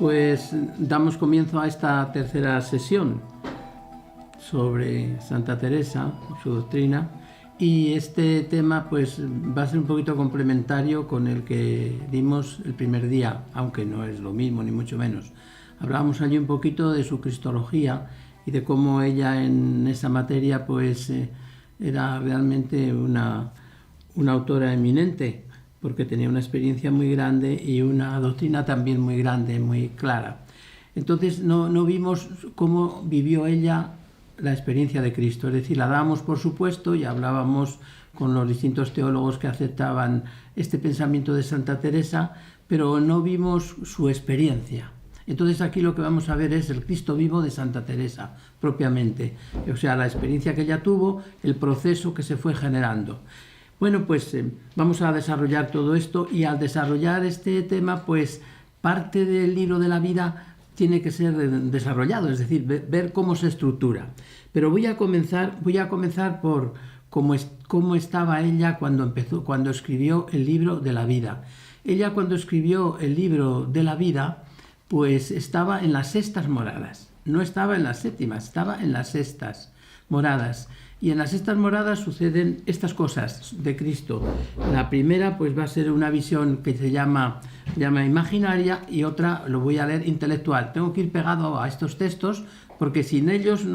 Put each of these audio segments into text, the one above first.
Pues damos comienzo a esta tercera sesión sobre Santa Teresa, su doctrina, y este tema pues va a ser un poquito complementario con el que dimos el primer día, aunque no es lo mismo ni mucho menos. Hablábamos allí un poquito de su cristología y de cómo ella en esa materia pues era realmente una autora eminente, porque tenía una experiencia muy grande y una doctrina también muy grande, muy clara. Entonces no vimos cómo vivió ella la experiencia de Cristo, es decir, la dábamos por supuesto y hablábamos con los distintos teólogos que aceptaban este pensamiento de Santa Teresa, pero no vimos su experiencia. Entonces aquí lo que vamos a ver es el Cristo vivo de Santa Teresa, propiamente, o sea, la experiencia que ella tuvo, el proceso que se fue generando. Bueno, pues vamos a desarrollar todo esto, y al desarrollar este tema, pues parte del libro de la vida tiene que ser desarrollado, es decir, ver cómo se estructura. Pero voy a comenzar por cómo estaba ella cuando escribió el libro de la vida. Ella, cuando escribió el libro de la vida, pues estaba en las sextas moradas, no estaba en las séptimas, estaba en las sextas moradas. Y en las sextas moradas suceden estas cosas de Cristo. La primera pues va a ser una visión que se llama imaginaria, y otra, lo voy a leer, intelectual. Tengo que ir pegado a estos textos porque sin ellos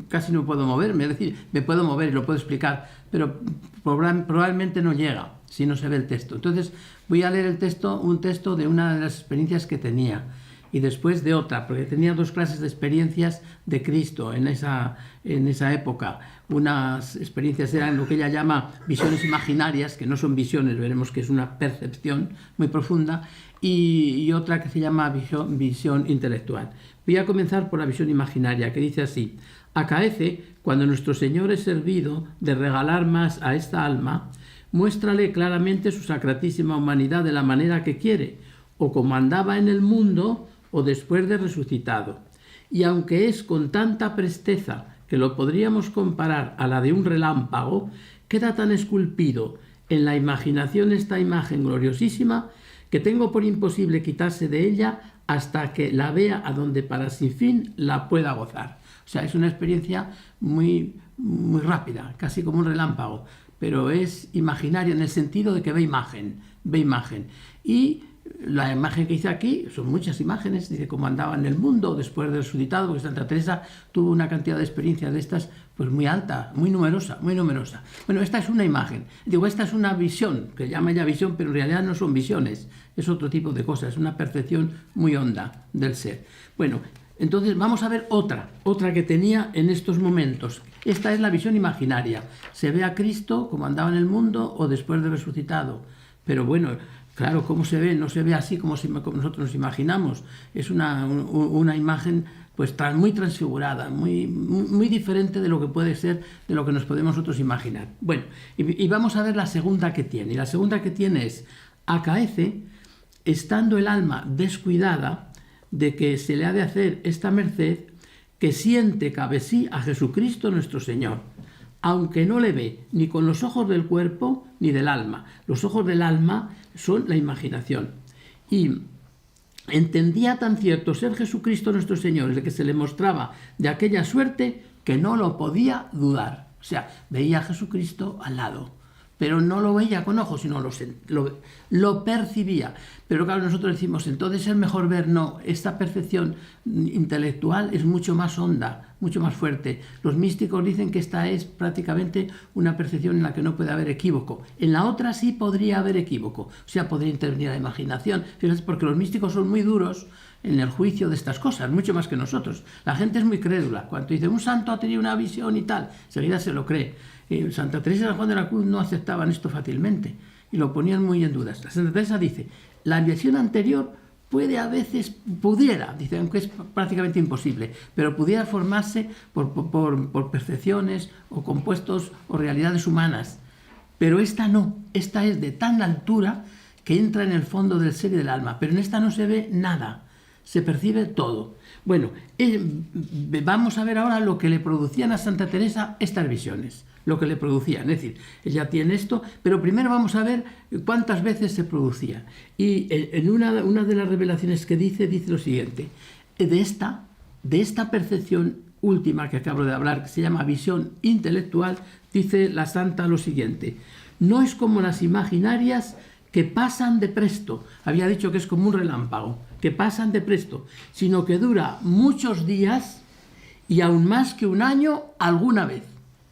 casi no puedo moverme. Es decir, me puedo mover y lo puedo explicar, pero probablemente no llega si no se ve el texto. Entonces voy a leer un texto de una de las experiencias que tenía, y después de otra, porque tenía dos clases de experiencias de Cristo en esa época. Unas experiencias eran lo que ella llama visiones imaginarias, que no son visiones, veremos que es una percepción muy profunda, y otra que se llama visión intelectual. Voy a comenzar por la visión imaginaria, que dice así: acaece, cuando nuestro Señor es servido de regalar más a esta alma, muéstrale claramente su sacratísima humanidad de la manera que quiere, o como andaba en el mundo, o después de resucitado. Y aunque es con tanta presteza que lo podríamos comparar a la de un relámpago, queda tan esculpido en la imaginación esta imagen gloriosísima que tengo por imposible quitarse de ella hasta que la vea a donde para sin fin la pueda gozar. O sea, es una experiencia muy, muy rápida, casi como un relámpago, pero es imaginaria en el sentido de que ve imagen. Y la imagen que hice aquí, son muchas imágenes, dice cómo andaba en el mundo después del resucitado, porque Santa Teresa tuvo una cantidad de experiencias de estas pues muy alta, muy numerosa. Bueno, esta es una imagen, esta es una visión, que llama ya visión, pero en realidad no son visiones, es otro tipo de cosas, es una percepción muy honda del ser. Bueno, entonces vamos a ver otra que tenía en estos momentos. Esta es la visión imaginaria, se ve a Cristo como andaba en el mundo o después de resucitado, pero bueno, claro, ¿cómo se ve? No se ve así como nosotros nos imaginamos. Es una imagen pues muy transfigurada, muy diferente de lo que puede ser, de lo que nos podemos nosotros imaginar. Bueno, y vamos a ver la segunda que tiene. Y la segunda que tiene es: acaece, estando el alma descuidada de que se le ha de hacer esta merced, que siente cabe sí a Jesucristo nuestro Señor, aunque no le ve ni con los ojos del cuerpo ni del alma. Los ojos del alma son la imaginación. Y entendía tan cierto ser Jesucristo nuestro Señor, el que se le mostraba de aquella suerte, que no lo podía dudar. O sea, veía a Jesucristo al lado, pero no lo veía con ojos, sino lo percibía. Pero claro, nosotros decimos, entonces es mejor ver. No, esta percepción intelectual es mucho más honda, mucho más fuerte. Los místicos dicen que esta es prácticamente una percepción en la que no puede haber equívoco. En la otra sí podría haber equívoco, o sea, podría intervenir la imaginación. Fíjate, porque los místicos son muy duros en el juicio de estas cosas, mucho más que nosotros. La gente es muy crédula. Cuando dice un santo ha tenido una visión y tal, enseguida se lo cree. Santa Teresa y San Juan de la Cruz no aceptaban esto fácilmente y lo ponían muy en dudas. La Santa Teresa dice: la visión anterior pudiera, dice, aunque es prácticamente imposible, pero pudiera formarse por percepciones o compuestos o realidades humanas. Pero esta no, esta es de tal altura que entra en el fondo del ser y del alma, pero en esta no se ve nada. se percibe todo. Bueno, vamos a ver ahora lo que le producían a Santa Teresa estas visiones, lo que le producían. Es decir, ella tiene esto, pero primero vamos a ver cuántas veces se producía. Y en una de las revelaciones que dice lo siguiente: de esta percepción última que acabo de hablar, que se llama visión intelectual, dice la santa lo siguiente: no es como las imaginarias que pasan de presto. Había dicho que es como un relámpago, que pasan de presto, sino que dura muchos días y aún más que un año alguna vez.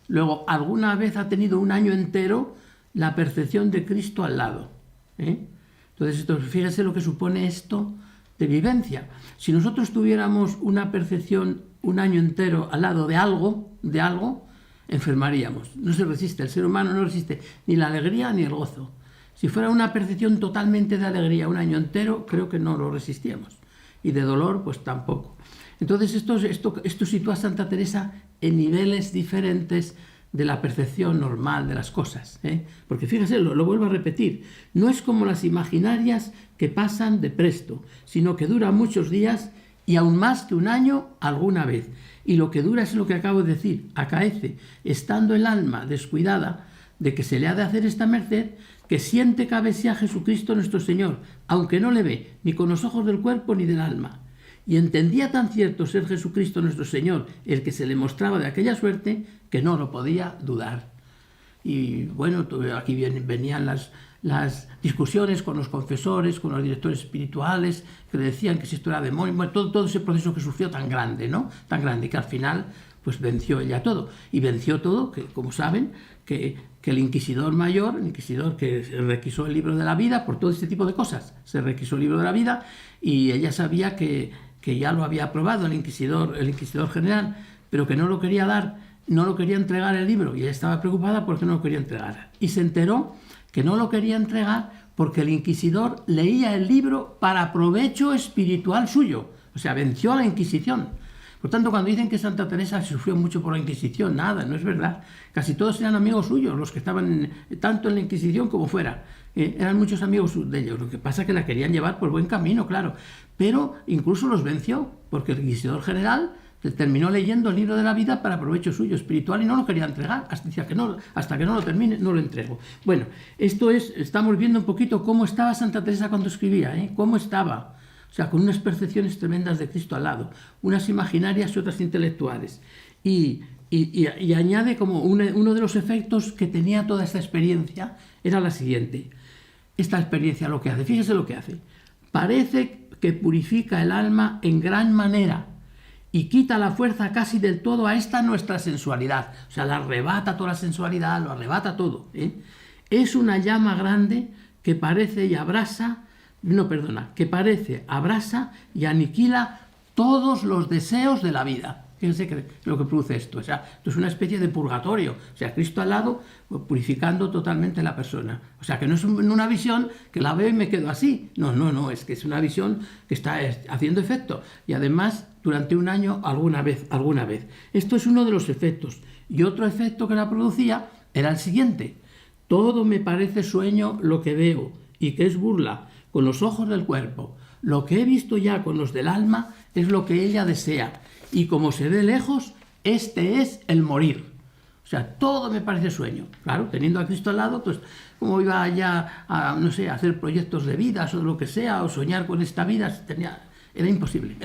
Luego, alguna vez ha tenido un año entero la percepción de Cristo al lado. Entonces, fíjese lo que supone esto de vivencia. Si nosotros tuviéramos una percepción un año entero al lado de algo, enfermaríamos. No se resiste, el ser humano no resiste ni la alegría ni el gozo. Si fuera una percepción totalmente de alegría un año entero, creo que no lo resistíamos. Y de dolor, pues tampoco. Entonces, esto sitúa a Santa Teresa en niveles diferentes de la percepción normal de las cosas. Porque fíjese, lo vuelvo a repetir, no es como las imaginarias que pasan de presto, sino que dura muchos días y aún más que un año alguna vez. Y lo que dura es lo que acabo de decir: acaece, estando el alma descuidada de que se le ha de hacer esta merced, que siente cabe sea Jesucristo nuestro Señor, aunque no le ve, ni con los ojos del cuerpo ni del alma. Y entendía tan cierto ser Jesucristo nuestro Señor el que se le mostraba de aquella suerte, que no lo podía dudar. Y bueno, aquí venían las discusiones con los confesores, con los directores espirituales, que le decían que si esto era demonio, bueno, todo ese proceso que sufrió tan grande, ¿no? Tan grande, que al final pues venció ella todo. Y venció todo, que como saben, que el inquisidor mayor, el inquisidor que requisó el libro de la vida por todo este tipo de cosas, se requisó el libro de la vida, y ella sabía que ya lo había aprobado el inquisidor general, pero que no lo quería dar, no lo quería entregar el libro, y ella estaba preocupada porque no lo quería entregar. Y se enteró que no lo quería entregar porque el inquisidor leía el libro para provecho espiritual suyo, o sea, venció a la Inquisición. Por tanto, cuando dicen que Santa Teresa sufrió mucho por la Inquisición, nada, no es verdad. Casi todos eran amigos suyos, los que estaban tanto en la Inquisición como fuera. Eran muchos amigos de ellos. Lo que pasa es que la querían llevar por buen camino, claro. Pero incluso los venció, porque el inquisidor general terminó leyendo el libro de la vida para provecho suyo espiritual y no lo quería entregar. Decía que no, hasta que no lo termine, no lo entrego. Bueno, estamos viendo un poquito cómo estaba Santa Teresa cuando escribía, cómo estaba. O sea, con unas percepciones tremendas de Cristo al lado, unas imaginarias y otras intelectuales. Y añade como uno de los efectos que tenía toda esta experiencia era la siguiente. Esta experiencia lo que hace, fíjese lo que hace. Parece que purifica el alma en gran manera y quita la fuerza casi del todo a esta nuestra sensualidad. O sea, la arrebata toda la sensualidad, lo arrebata todo. Es una llama grande que parece y abrasa, y aniquila todos los deseos de la vida. Fíjense lo que produce esto. O sea, esto es una especie de purgatorio. O sea, Cristo al lado, purificando totalmente la persona. O sea, que no es una visión que la veo y me quedo así. No, es que es una visión que está haciendo efecto. Y además, durante un año, alguna vez. Esto es uno de los efectos. Y otro efecto que la producía era el siguiente. Todo me parece sueño lo que veo, y que es burla, con los ojos del cuerpo. Lo que he visto ya con los del alma es lo que ella desea. Y como se ve lejos, este es el morir. O sea, todo me parece sueño. Claro, teniendo a Cristo al lado, pues, como iba ya a, no sé, a hacer proyectos de vidas o lo que sea, o soñar con esta vida, era imposible.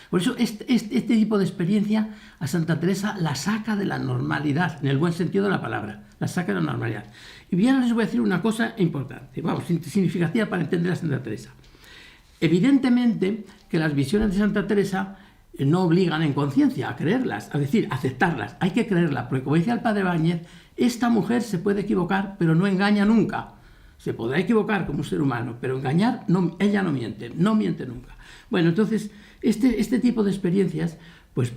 Por eso, este tipo de experiencia a Santa Teresa la saca de la normalidad, en el buen sentido de la palabra, la saca de la normalidad. Y bien, les voy a decir una cosa importante, significativa para entender a Santa Teresa. Evidentemente que las visiones de Santa Teresa no obligan en conciencia a creerlas, es decir, a aceptarlas. Hay que creerlas, porque como decía el padre Báñez, esta mujer se puede equivocar, pero no engaña nunca. Se podrá equivocar como un ser humano, pero engañar, no, ella no miente nunca. Bueno, entonces, este tipo de experiencias, pues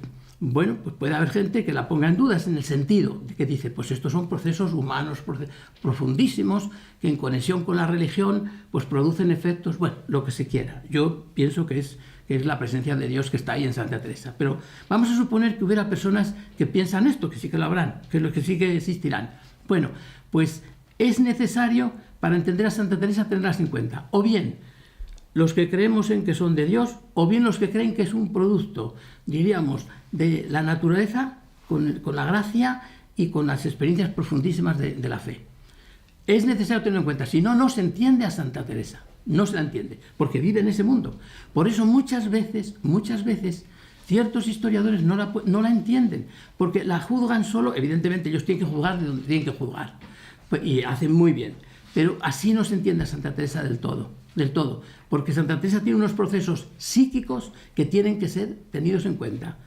puede haber gente que la ponga en dudas en el sentido de que dice, pues estos son procesos humanos profundísimos que en conexión con la religión pues producen efectos, bueno, lo que se quiera. Yo pienso que es la presencia de Dios que está ahí en Santa Teresa. Pero vamos a suponer que hubiera personas que piensan esto, que sí que lo habrán, que sí que existirán. Bueno, pues es necesario, para entender a Santa Teresa, tenerlas en cuenta. O bien, los que creemos en que son de Dios, o bien los que creen que es un producto, diríamos, de la naturaleza, con la gracia y con las experiencias profundísimas de la fe. Es necesario tenerlo en cuenta, si no, no se entiende a Santa Teresa, no se la entiende, porque vive en ese mundo. Por eso muchas veces, ciertos historiadores no la entienden, porque la juzgan solo, evidentemente ellos tienen que juzgar de donde tienen que juzgar, y hacen muy bien, pero así no se entiende a Santa Teresa del todo, porque Santa Teresa tiene unos procesos psíquicos que tienen que ser tenidos en cuenta,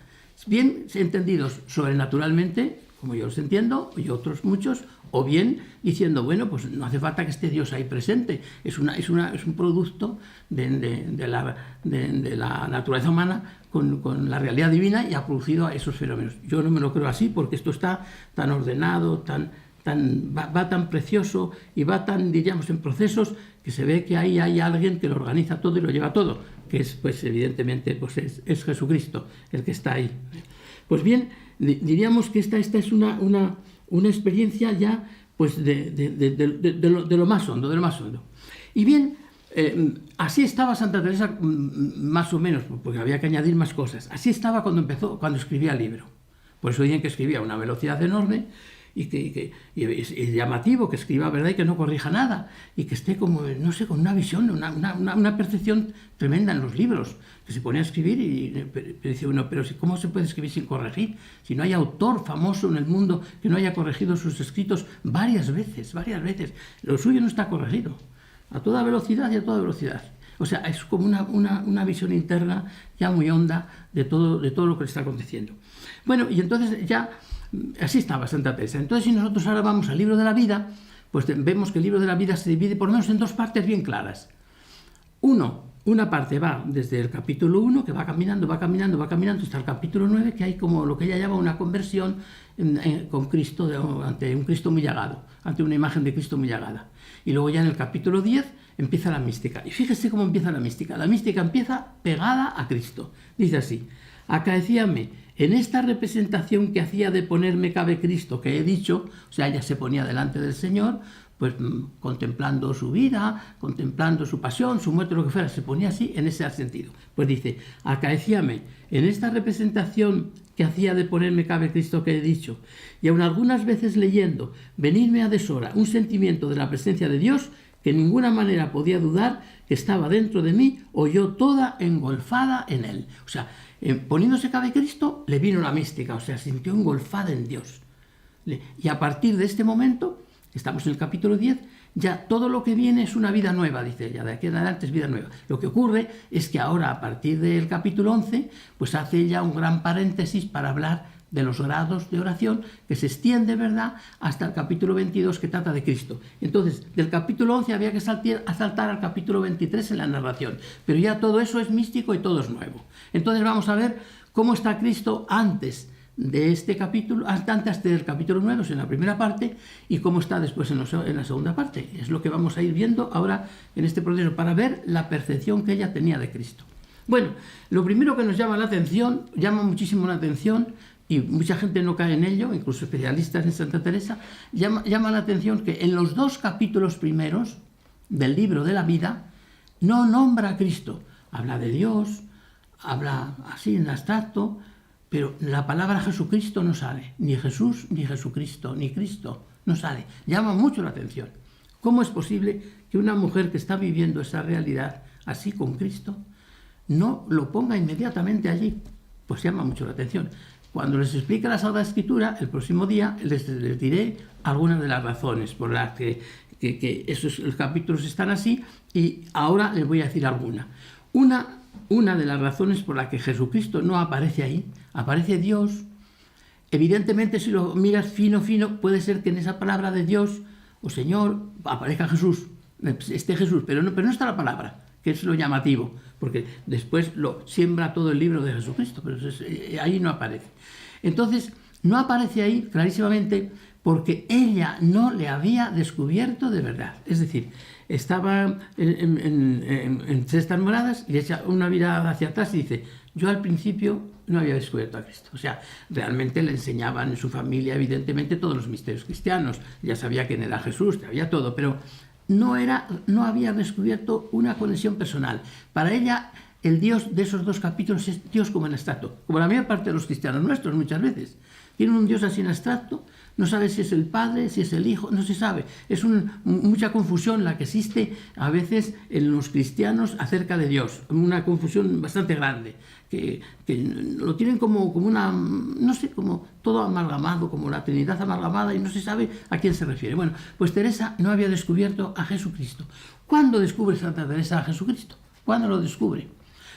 bien entendidos sobrenaturalmente, como yo los entiendo, y otros muchos, o bien diciendo, bueno, pues no hace falta que esté Dios ahí presente, es un producto de la naturaleza humana con la realidad divina y ha producido esos fenómenos. Yo no me lo creo así porque esto está tan ordenado, va tan precioso y va tan, diríamos, en procesos que se ve que ahí hay alguien que lo organiza todo y lo lleva todo, que es, pues evidentemente, pues es Jesucristo el que está ahí. Pues bien, diríamos que esta es una experiencia ya pues de lo más hondo, Y bien, así estaba Santa Teresa más o menos, porque había que añadir más cosas. Así estaba cuando escribía el libro. Por eso dicen que escribía a una velocidad enorme y es llamativo que escriba, ¿verdad?, y que no corrija nada, y que esté como, no sé, con una visión, una percepción tremenda en los libros, que se pone a escribir y dice uno, pero ¿cómo se puede escribir sin corregir? Si no hay autor famoso en el mundo que no haya corregido sus escritos varias veces, lo suyo no está corregido, a toda velocidad y a toda velocidad. O sea, es como una visión interna ya muy honda de todo lo que le está aconteciendo. Bueno, y entonces ya así estaba Santa Teresa. Entonces, si nosotros ahora vamos al libro de la vida, pues vemos que el libro de la vida se divide por lo menos en dos partes bien claras. Una parte va desde el capítulo 1, que va caminando hasta el capítulo 9, que hay como lo que ella llama una conversión con Cristo, ante un Cristo muy llagado, ante una imagen de Cristo muy llagada. Y luego ya en el capítulo 10 empieza la mística. Y fíjese cómo empieza la mística. La mística empieza pegada a Cristo. Dice así: acaecíame en esta representación que hacía de ponerme cabe Cristo, que he dicho, o sea, ella se ponía delante del Señor, pues contemplando su vida, contemplando su pasión, su muerte, lo que fuera, se ponía así en ese sentido. Pues dice, acaecíame en esta representación que hacía de ponerme cabe Cristo que he dicho, y aun algunas veces leyendo, venirme a deshora un sentimiento de la presencia de Dios que en ninguna manera podía dudar que estaba dentro de mí o yo toda engolfada en él. O sea, poniéndose cabe Cristo, le vino la mística, o sea, se sintió engolfada en Dios. Y a partir de este momento, estamos en el capítulo 10, ya todo lo que viene es una vida nueva, dice ella, de aquí en adelante es vida nueva. Lo que ocurre es que ahora, a partir del capítulo 11, pues hace ella un gran paréntesis para hablar de los grados de oración, que se extiende, ¿verdad?, hasta el capítulo 22, que trata de Cristo. Entonces, del capítulo 11 había que saltar al capítulo 23 en la narración, pero ya todo eso es místico y todo es nuevo. Entonces vamos a ver cómo está Cristo antes de este capítulo, antes del capítulo 9, o sea, en la primera parte, y cómo está después en la segunda parte. Es lo que vamos a ir viendo ahora en este proceso, para ver la percepción que ella tenía de Cristo. Bueno, lo primero que nos llama muchísimo la atención, y mucha gente no cae en ello, incluso especialistas en Santa Teresa, llama la atención que en los dos capítulos primeros del libro de la vida no nombra a Cristo. Habla de Dios, habla así en abstracto, pero la palabra Jesucristo no sale. Ni Jesús, ni Jesucristo, ni Cristo, no sale. Llama mucho la atención. ¿Cómo es posible que una mujer que está viviendo esa realidad así con Cristo no lo ponga inmediatamente allí? Pues llama mucho la atención. Cuando les explique la Sagrada Escritura, el próximo día les diré algunas de las razones por las que esos capítulos están así, y ahora les voy a decir alguna. Una de las razones por las que Jesucristo no aparece ahí, aparece Dios. Evidentemente, si lo miras fino, puede ser que en esa palabra de Dios o Señor aparezca Jesús, esté Jesús, pero no está la palabra, que es lo llamativo, porque después lo siembra todo el libro de Jesucristo, pero ahí no aparece. Entonces, no aparece ahí clarísimamente porque ella no le había descubierto de verdad. Es decir, estaba en cestas moradas y echa una mirada hacia atrás y dice, yo al principio no había descubierto a Cristo. O sea, realmente le enseñaban en su familia, evidentemente, todos los misterios cristianos. Ya sabía quién era Jesús, sabía todo, pero no había descubierto una conexión personal. Para ella, el Dios de esos dos capítulos es Dios como en abstracto, como la mayor parte de los cristianos nuestros muchas veces. Tienen un Dios así en abstracto, no sabe si es el Padre, si es el Hijo, no se sabe. Es mucha confusión la que existe a veces en los cristianos acerca de Dios, una confusión bastante grande, que lo tienen como una, no sé, como todo amalgamado, como la Trinidad amalgamada, y no se sabe a quién se refiere. Bueno, pues Teresa no había descubierto a Jesucristo. ¿Cuándo descubre Santa Teresa a Jesucristo? ¿Cuándo lo descubre?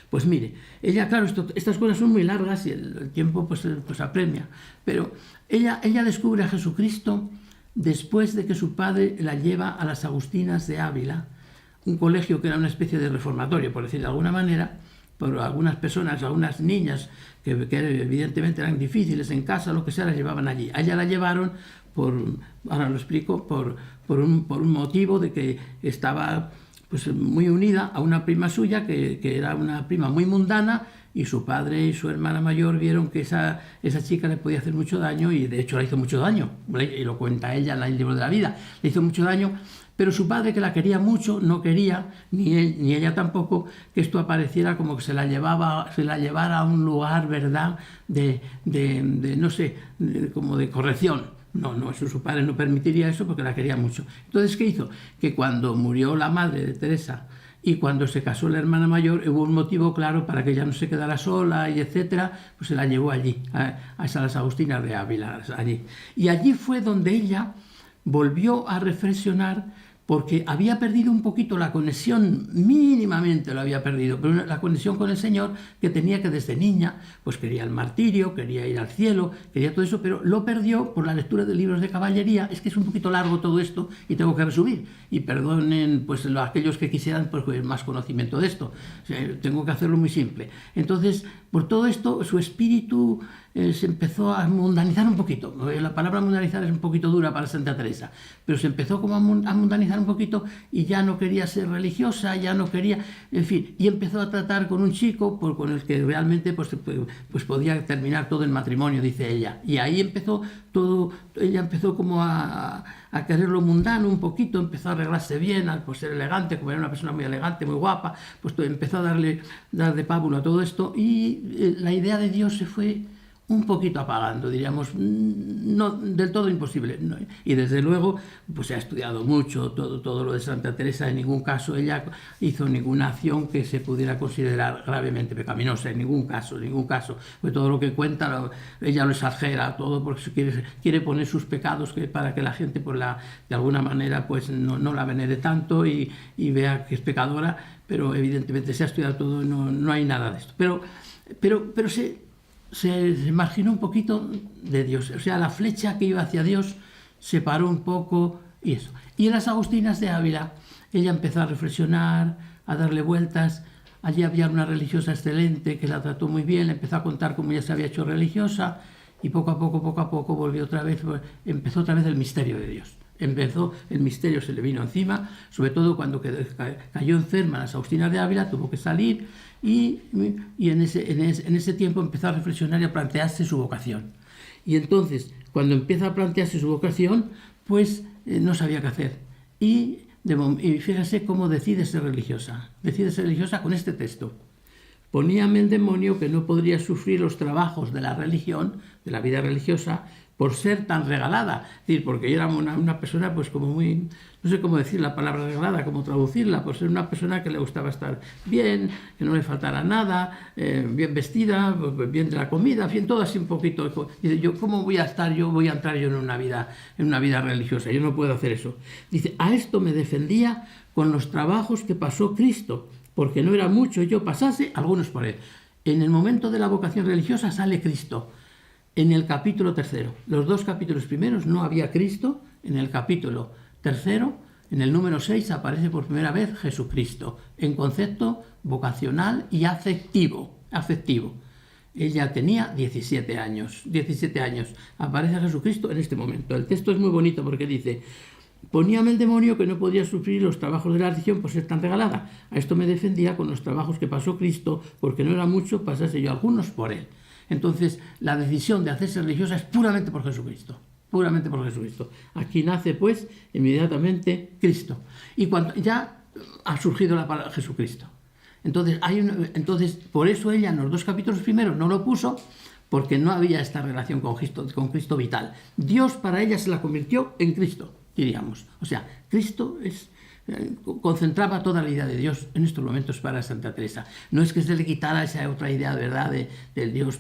Pues mire, ella, claro, estas cosas son muy largas y el tiempo pues apremia, pero ella descubre a Jesucristo después de que su padre la lleva a las Agustinas de Ávila, un colegio que era una especie de reformatorio, por decir de alguna manera, por algunas personas, algunas niñas que evidentemente eran difíciles en casa, lo que sea, las llevaban allí. A ella la llevaron ahora lo explico, por un motivo de que estaba pues muy unida a una prima suya que era una prima muy mundana, y su padre y su hermana mayor vieron que esa chica le podía hacer mucho daño, y de hecho le hizo mucho daño, y lo cuenta ella en el libro de la vida, le hizo mucho daño, pero su padre, que la quería mucho, no quería, ni él ni ella tampoco, que esto apareciera como que se la llevara a un lugar, ¿verdad?, de no sé, como de corrección. No, eso su padre no permitiría eso porque la quería mucho. Entonces, ¿qué hizo? Que cuando murió la madre de Teresa y cuando se casó la hermana mayor, hubo un motivo claro para que ella no se quedara sola y etcétera, pues se la llevó allí, a las Agustinas de Ávila, allí. Y allí fue donde ella volvió a reflexionar, porque había perdido un poquito la conexión, mínimamente lo había perdido, pero la conexión con el Señor que tenía, que desde niña pues quería el martirio, quería ir al cielo, quería todo eso, pero lo perdió por la lectura de libros de caballería. Es que es un poquito largo todo esto y tengo que resumir, y perdonen pues aquellos que quisieran pues más conocimiento de esto, o sea, tengo que hacerlo muy simple. Entonces, por todo esto, su espíritu se empezó a mundanizar un poquito. La palabra mundanizar es un poquito dura para Santa Teresa, pero se empezó como a mundanizar un poquito, y ya no quería ser religiosa, ya no quería, en fin, y empezó a tratar con un chico con el que realmente pues podía terminar todo en matrimonio, dice ella. Y ahí empezó todo, ella empezó como a querer lo mundano un poquito, empezó a arreglarse bien, a ser elegante, como era una persona muy elegante, muy guapa, pues empezó a dar de pábulo a todo esto, y la idea de Dios se fue un poquito apagando, diríamos, no del todo imposible, ¿no? Y desde luego pues se ha estudiado mucho todo lo de Santa Teresa. En ningún caso ella hizo ninguna acción que se pudiera considerar gravemente pecaminosa, en ningún caso, pues todo lo que cuenta ella lo exagera todo, porque quiere poner sus pecados para que la gente pues de alguna manera pues no la venere tanto y vea que es pecadora, pero evidentemente se ha estudiado todo y no hay nada de esto, pero se marginó un poquito de Dios, o sea, la flecha que iba hacia Dios se paró un poco, y eso. Y en las Agustinas de Ávila ella empezó a reflexionar, a darle vueltas. Allí había una religiosa excelente que la trató muy bien, le empezó a contar cómo ella se había hecho religiosa, y poco a poco empezó otra vez el misterio de Dios. El misterio se le vino encima, sobre todo cuando cayó enferma en las Agustinas de Ávila, tuvo que salir, y en ese tiempo empezó a reflexionar y a plantearse su vocación. Y entonces, cuando empieza a plantearse su vocación, pues no sabía qué hacer. Y fíjese cómo decide ser religiosa. Decide ser religiosa con este texto: poníame el demonio que no podría sufrir los trabajos de la religión, de la vida religiosa, por ser tan regalada. Es decir, porque yo era una persona pues como muy, no sé cómo decir la palabra regalada, cómo traducirla, por ser una persona que le gustaba estar bien, que no le faltara nada, bien vestida, bien de la comida, en fin, todo así un poquito. Dice, ¿cómo voy a entrar yo en una vida religiosa? Yo no puedo hacer eso. Dice, a esto me defendía con los trabajos que pasó Cristo, porque no era mucho yo pasase algunos por él. En el momento de la vocación religiosa sale Cristo. En el capítulo 3, los 2 capítulos primeros no había Cristo. En el capítulo 3, en el número 6, aparece por primera vez Jesucristo, en concepto vocacional y afectivo. Ella tenía 17 años. Aparece Jesucristo en este momento. El texto es muy bonito porque dice: poníame el demonio que no podía sufrir los trabajos de la religión por ser tan regalada. A esto me defendía con los trabajos que pasó Cristo, porque no era mucho pasase yo algunos por él. Entonces, la decisión de hacerse religiosa es puramente por Jesucristo. puramente por Jesucristo. Aquí nace pues inmediatamente Cristo. Y cuando ya ha surgido la palabra Jesucristo. Entonces, por eso ella en los 2 capítulos primeros no lo puso, porque no había esta relación con Cristo vital. Dios para ella se la convirtió en Cristo, diríamos. O sea, Cristo concentraba toda la idea de Dios en estos momentos para Santa Teresa. No es que se le quitara esa otra idea, ¿verdad?, del Dios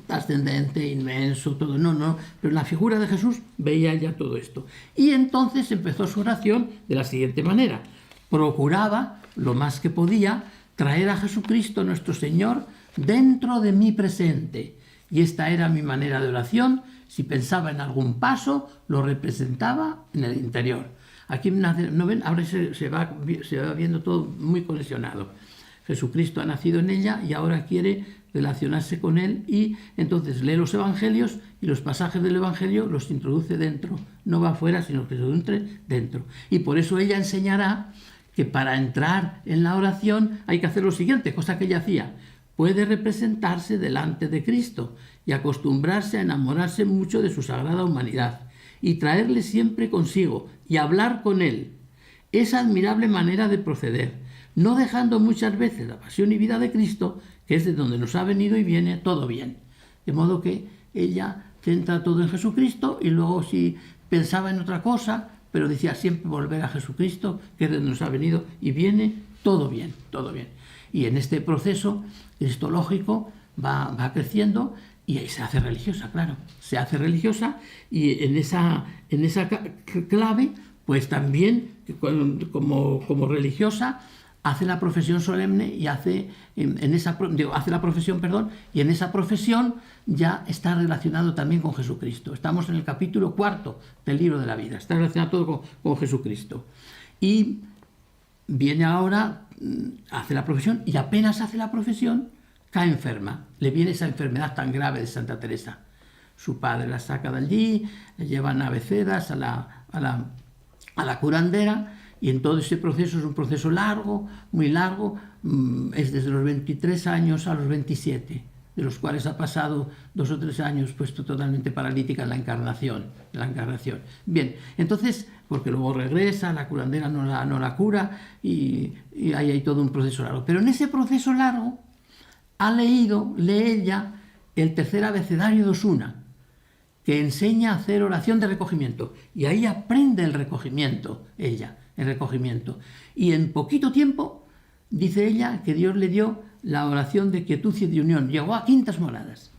trascendente, inmenso, todo. No. Pero en la figura de Jesús veía ella todo esto. Y entonces empezó su oración de la siguiente manera. Procuraba, lo más que podía, traer a Jesucristo nuestro Señor dentro de mi presente. Y esta era mi manera de oración. Si pensaba en algún paso, lo representaba en el interior. Aquí, ¿no ven? Ahora se va viendo todo muy conexionado. Jesucristo ha nacido en ella y ahora quiere relacionarse con él, y entonces lee los evangelios y los pasajes del evangelio los introduce dentro. No va afuera, sino que se entre dentro. Y por eso ella enseñará que para entrar en la oración hay que hacer lo siguiente, cosa que ella hacía. Puede representarse delante de Cristo y acostumbrarse a enamorarse mucho de su sagrada humanidad y traerle siempre consigo y hablar con él. Esa admirable manera de proceder, no dejando muchas veces la pasión y vida de Cristo, que es de donde nos ha venido y viene todo bien. De modo que ella centra todo en Jesucristo, y luego si pensaba en otra cosa, pero decía siempre volver a Jesucristo, que es de donde nos ha venido y viene todo bien, todo bien. Y en este proceso cristológico va creciendo y se hace religiosa, claro. Se hace religiosa, y en esa clave, pues también como religiosa, hace la profesión solemne y hace la profesión, y en esa profesión ya está relacionado también con Jesucristo. Estamos en el capítulo 4 del libro de la vida, está relacionado todo con Jesucristo. Y viene ahora, hace la profesión, y apenas hace la profesión, cae enferma. Le viene esa enfermedad tan grave de Santa Teresa. Su padre la saca de allí, le llevan a Becedas, a la curandera, y en todo ese proceso, es un proceso largo, muy largo, es desde los 23 años a los 27, de los cuales ha pasado 2 o 3 años puesto totalmente paralítica en la encarnación. Bien, entonces, porque luego regresa, la curandera no la cura, y ahí hay todo un proceso largo. Pero en ese proceso largo lee ella el tercer abecedario de Osuna, que enseña a hacer oración de recogimiento, y ahí aprende el recogimiento, y en poquito tiempo dice ella que Dios le dio la oración de quietud y de unión, llegó a quintas moradas.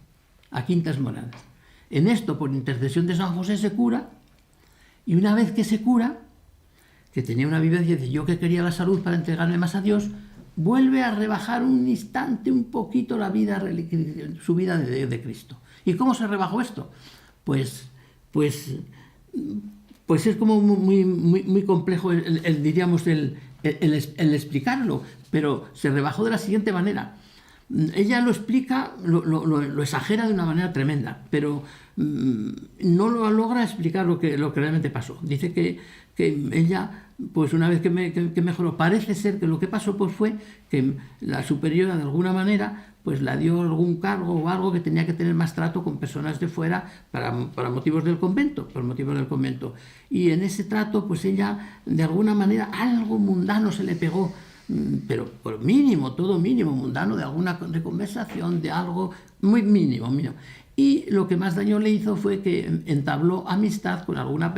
En esto, por intercesión de San José, se cura, y una vez que se cura, que tenía una vivencia de yo que quería la salud para entregarme más a Dios, vuelve a rebajar un instante, un poquito su vida de Cristo. ¿Y cómo se rebajó esto? Pues es como muy complejo diríamos el explicarlo, pero se rebajó de la siguiente manera. Ella lo explica, lo exagera de una manera tremenda, pero no lo logra explicar lo que realmente pasó. Dice que ella, pues una vez que mejoró, parece ser que lo que pasó pues fue que la superiora de alguna manera pues la dio algún cargo o algo que tenía que tener más trato con personas de fuera para motivos del convento, y en ese trato pues ella de alguna manera algo mundano se le pegó, pero por mínimo, todo mínimo, mundano, de conversación, de algo muy mínimo. Y lo que más daño le hizo fue que entabló amistad con algunas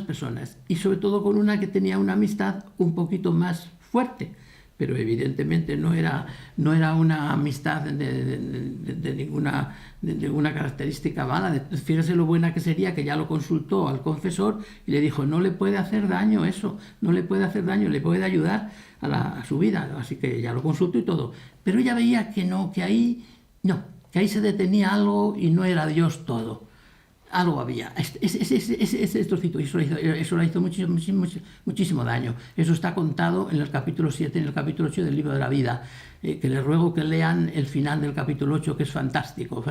personas, y sobre todo con una que tenía una amistad un poquito más fuerte, pero evidentemente no era una amistad de ninguna característica mala. Fíjese lo buena que sería, que ya lo consultó al confesor y le dijo, no le puede hacer daño eso, le puede ayudar a su vida, así que ya lo consultó y todo. Pero ella veía que ahí se detenía algo y no era Dios todo. Algo había, ese trocito, y eso le hizo muchísimo daño. Eso está contado en el capítulo 7, en el capítulo 8 del libro de la vida, que les ruego que lean el final del capítulo 8, que es fantástico.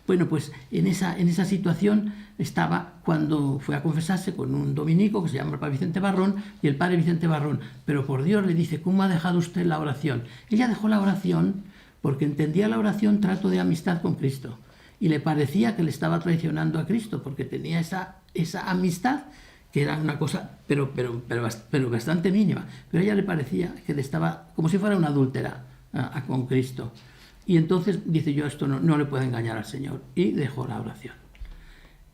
Bueno, pues en esa situación estaba cuando fue a confesarse con un dominico que se llama el padre Vicente Barrón, y el padre Vicente Barrón, pero por Dios, le dice, ¿cómo ha dejado usted la oración? Ella dejó la oración porque entendía la oración trato de amistad con Cristo. y le parecía que le estaba traicionando a Cristo, porque tenía esa amistad, que era una cosa, pero bastante mínima. Pero a ella le parecía que le estaba, como si fuera una adúltera con Cristo. Y entonces dice, yo esto no le puedo engañar al Señor. Y dejó la oración.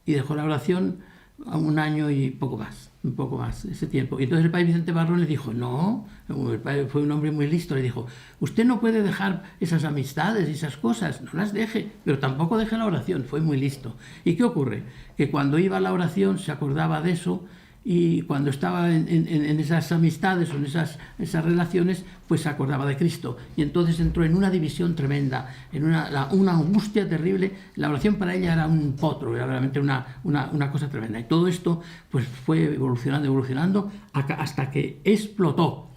Y dejó la oración a un año y un poco más, ese tiempo. Y entonces el padre Vicente Barrón le dijo, no, el padre fue un hombre muy listo, le dijo, usted no puede dejar esas amistades y esas cosas, no las deje, pero tampoco deje la oración, fue muy listo. ¿Y qué ocurre? Que cuando iba a la oración se acordaba de eso, y cuando estaba en esas amistades o en esas relaciones, pues se acordaba de Cristo. Y entonces entró en una división tremenda, en una angustia terrible. La oración para ella era un potro, era realmente una cosa tremenda. Y todo esto pues fue evolucionando hasta que explotó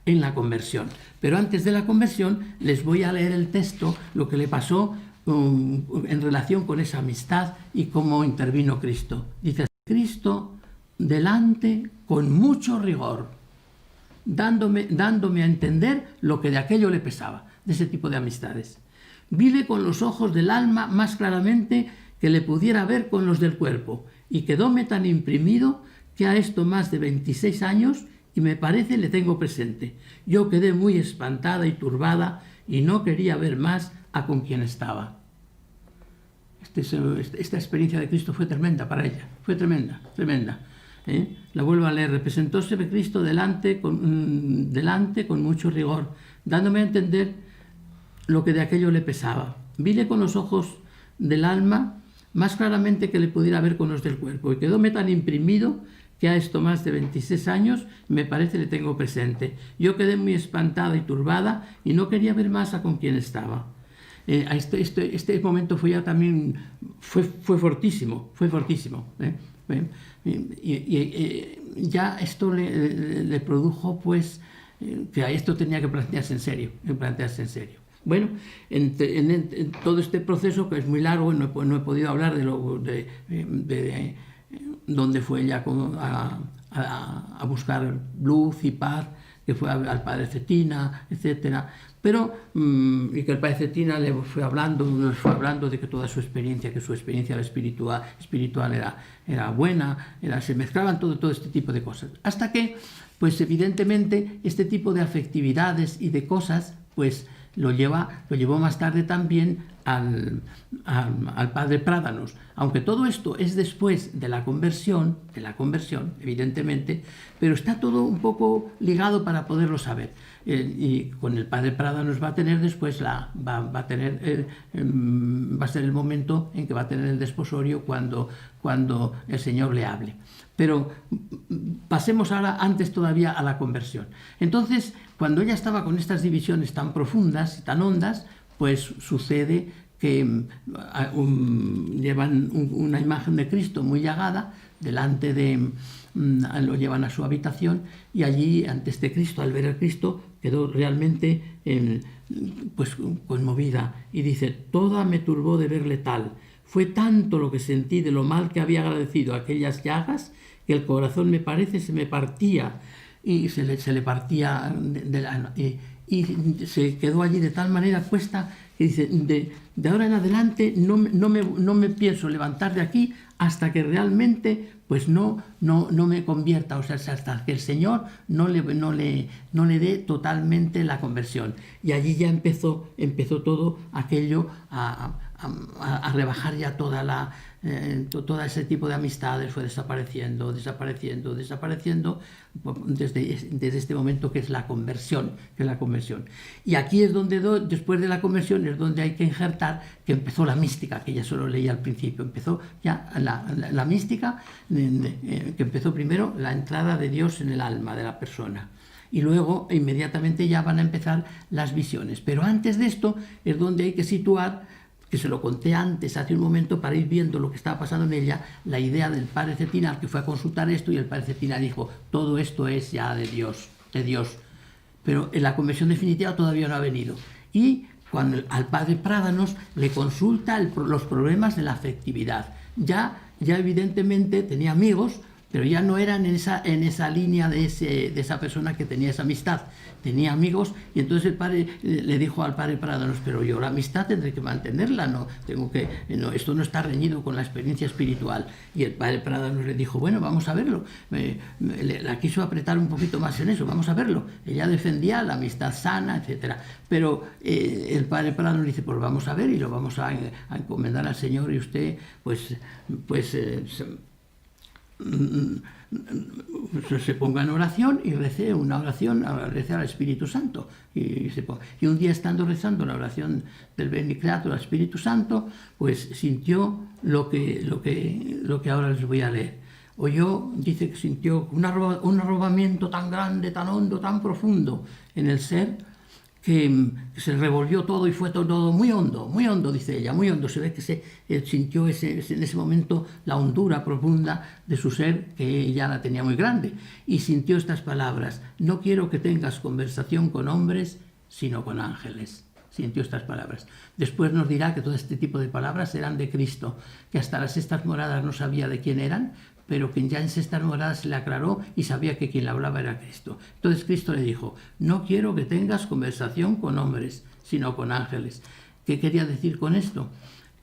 en la conversión. Pero antes de la conversión les voy a leer el texto, lo que le pasó en relación con esa amistad y cómo intervino Cristo. Dice, Cristo delante con mucho rigor, dándome a entender lo que de aquello le pesaba, de ese tipo de amistades. Vile con los ojos del alma más claramente que le pudiera ver con los del cuerpo, y quedóme tan imprimido que a esto más de 26 años, y me parece le tengo presente. Yo quedé muy espantada y turbada, y no quería ver más a con quien estaba. Esta experiencia de Cristo fue tremenda para ella, fue tremenda. La vuelvo a leer. Representóse Cristo delante con mucho rigor, dándome a entender lo que de aquello le pesaba. Vile con los ojos del alma más claramente que le pudiera ver con los del cuerpo, y quedóme tan imprimido que a esto más de 26 años me parece le tengo presente. Yo quedé muy espantada y turbada y no quería ver más a con quien estaba. Este momento fue ya también fue fortísimo. Ya esto le produjo pues que a esto tenía que plantearse en serio. Bueno, en todo este proceso, que es muy largo, no he podido hablar de dónde fue ella a buscar luz y paz, que fue al padre Cetina, etcétera. Pero, y que el padre Cetina nos fue hablando de que toda su experiencia, espiritual era buena, se mezclaban todo este tipo de cosas. Hasta que, pues evidentemente, este tipo de afectividades y de cosas, pues lo llevó más tarde también al padre Prádanos. Aunque todo esto es después de la conversión, evidentemente, pero está todo un poco ligado para poderlo saber. Y con el padre Prádanos va a tener después va a ser el momento en que va a tener el desposorio cuando el Señor le hable. Pero pasemos ahora antes todavía a la conversión. Entonces, cuando ella estaba con estas divisiones tan profundas y tan hondas, pues sucede que llevan una imagen de Cristo muy llagada lo llevan a su habitación, y allí ante este Cristo, al ver a Cristo, quedó realmente pues conmovida, y dice, toda me turbó de verle tal, fue tanto lo que sentí de lo mal que había agradecido aquellas llagas, que el corazón me parece se me partía, y se le partía y se quedó allí de tal manera puesta que dice, de ahora en adelante no me pienso levantar de aquí hasta que realmente pues no me convierta, o sea, hasta que el Señor no le dé totalmente la conversión. Y allí ya empezó todo aquello a rebajar ya todo ese tipo de amistades, fue desapareciendo desde este momento que es la conversión. Y aquí es donde, después de la conversión, es donde hay que injertar que empezó la mística, que ya solo leía al principio. Empezó ya la mística, que empezó primero la entrada de Dios en el alma de la persona. Y luego inmediatamente ya van a empezar las visiones. Pero antes de esto es donde hay que situar, que se lo conté antes, hace un momento, para ir viendo lo que estaba pasando en ella, la idea del padre Cetina, que fue a consultar esto, y el padre Cetina dijo, todo esto es ya de Dios. Pero en la conversión definitiva todavía no ha venido. Y cuando al padre Prádanos le consulta los problemas de la afectividad. Ya evidentemente tenía amigos, pero ya no eran en esa línea de esa persona que tenía esa amistad. Tenía amigos y entonces el padre le dijo al padre Prádanos, pero yo la amistad tendré que mantenerla, esto no está reñido con la experiencia espiritual. Y el padre Prádanos le dijo, bueno, vamos a verlo. La quiso apretar un poquito más en eso, vamos a verlo. Ella defendía la amistad sana, etc. Pero el padre Prádanos dice, pues vamos a ver y lo vamos a encomendar al Señor y usted se ponga en oración y rece una oración, rece al Espíritu Santo. Y un día estando rezando la oración del Veni Creator al Espíritu Santo, pues sintió lo que ahora les voy a leer. Dice que sintió un arrobamiento tan grande, tan hondo, tan profundo en el ser, que se revolvió todo y fue todo muy hondo, dice ella, muy hondo. Se ve que sintió en ese momento la hondura profunda de su ser, que ella la tenía muy grande, y sintió estas palabras: no quiero que tengas conversación con hombres, sino con ángeles. Sintió estas palabras. Después nos dirá que todo este tipo de palabras eran de Cristo, que hasta las sextas moradas no sabía de quién eran, pero que ya en sextas moradas se le aclaró y sabía que quien le hablaba era Cristo. Entonces Cristo le dijo: no quiero que tengas conversación con hombres, sino con ángeles. ¿Qué quería decir con esto?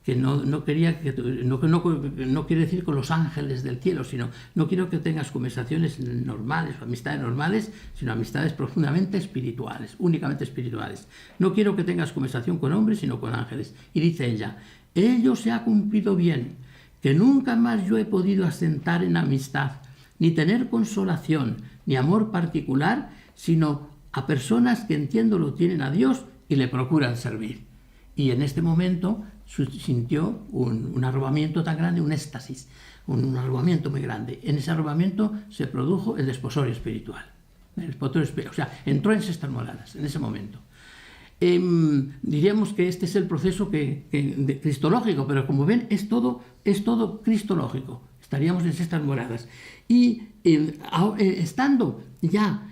Que no quiere decir con los ángeles del cielo, sino no quiero que tengas conversaciones normales o amistades normales, sino amistades profundamente espirituales, únicamente espirituales. No quiero que tengas conversación con hombres, sino con ángeles. Y dice ella: ello se ha cumplido bien, que nunca más yo he podido asentar en amistad, ni tener consolación, ni amor particular, sino a personas que entiendo lo tienen a Dios y le procuran servir. Y en este momento sintió un arrobamiento tan grande, un éxtasis, un arrobamiento muy grande. En ese arrobamiento se produjo el desposorio espiritual. O sea, entró en sextas moradas en ese momento. Diríamos que este es el proceso cristológico, pero como ven es todo cristológico. Estaríamos en sextas moradas. Y estando ya,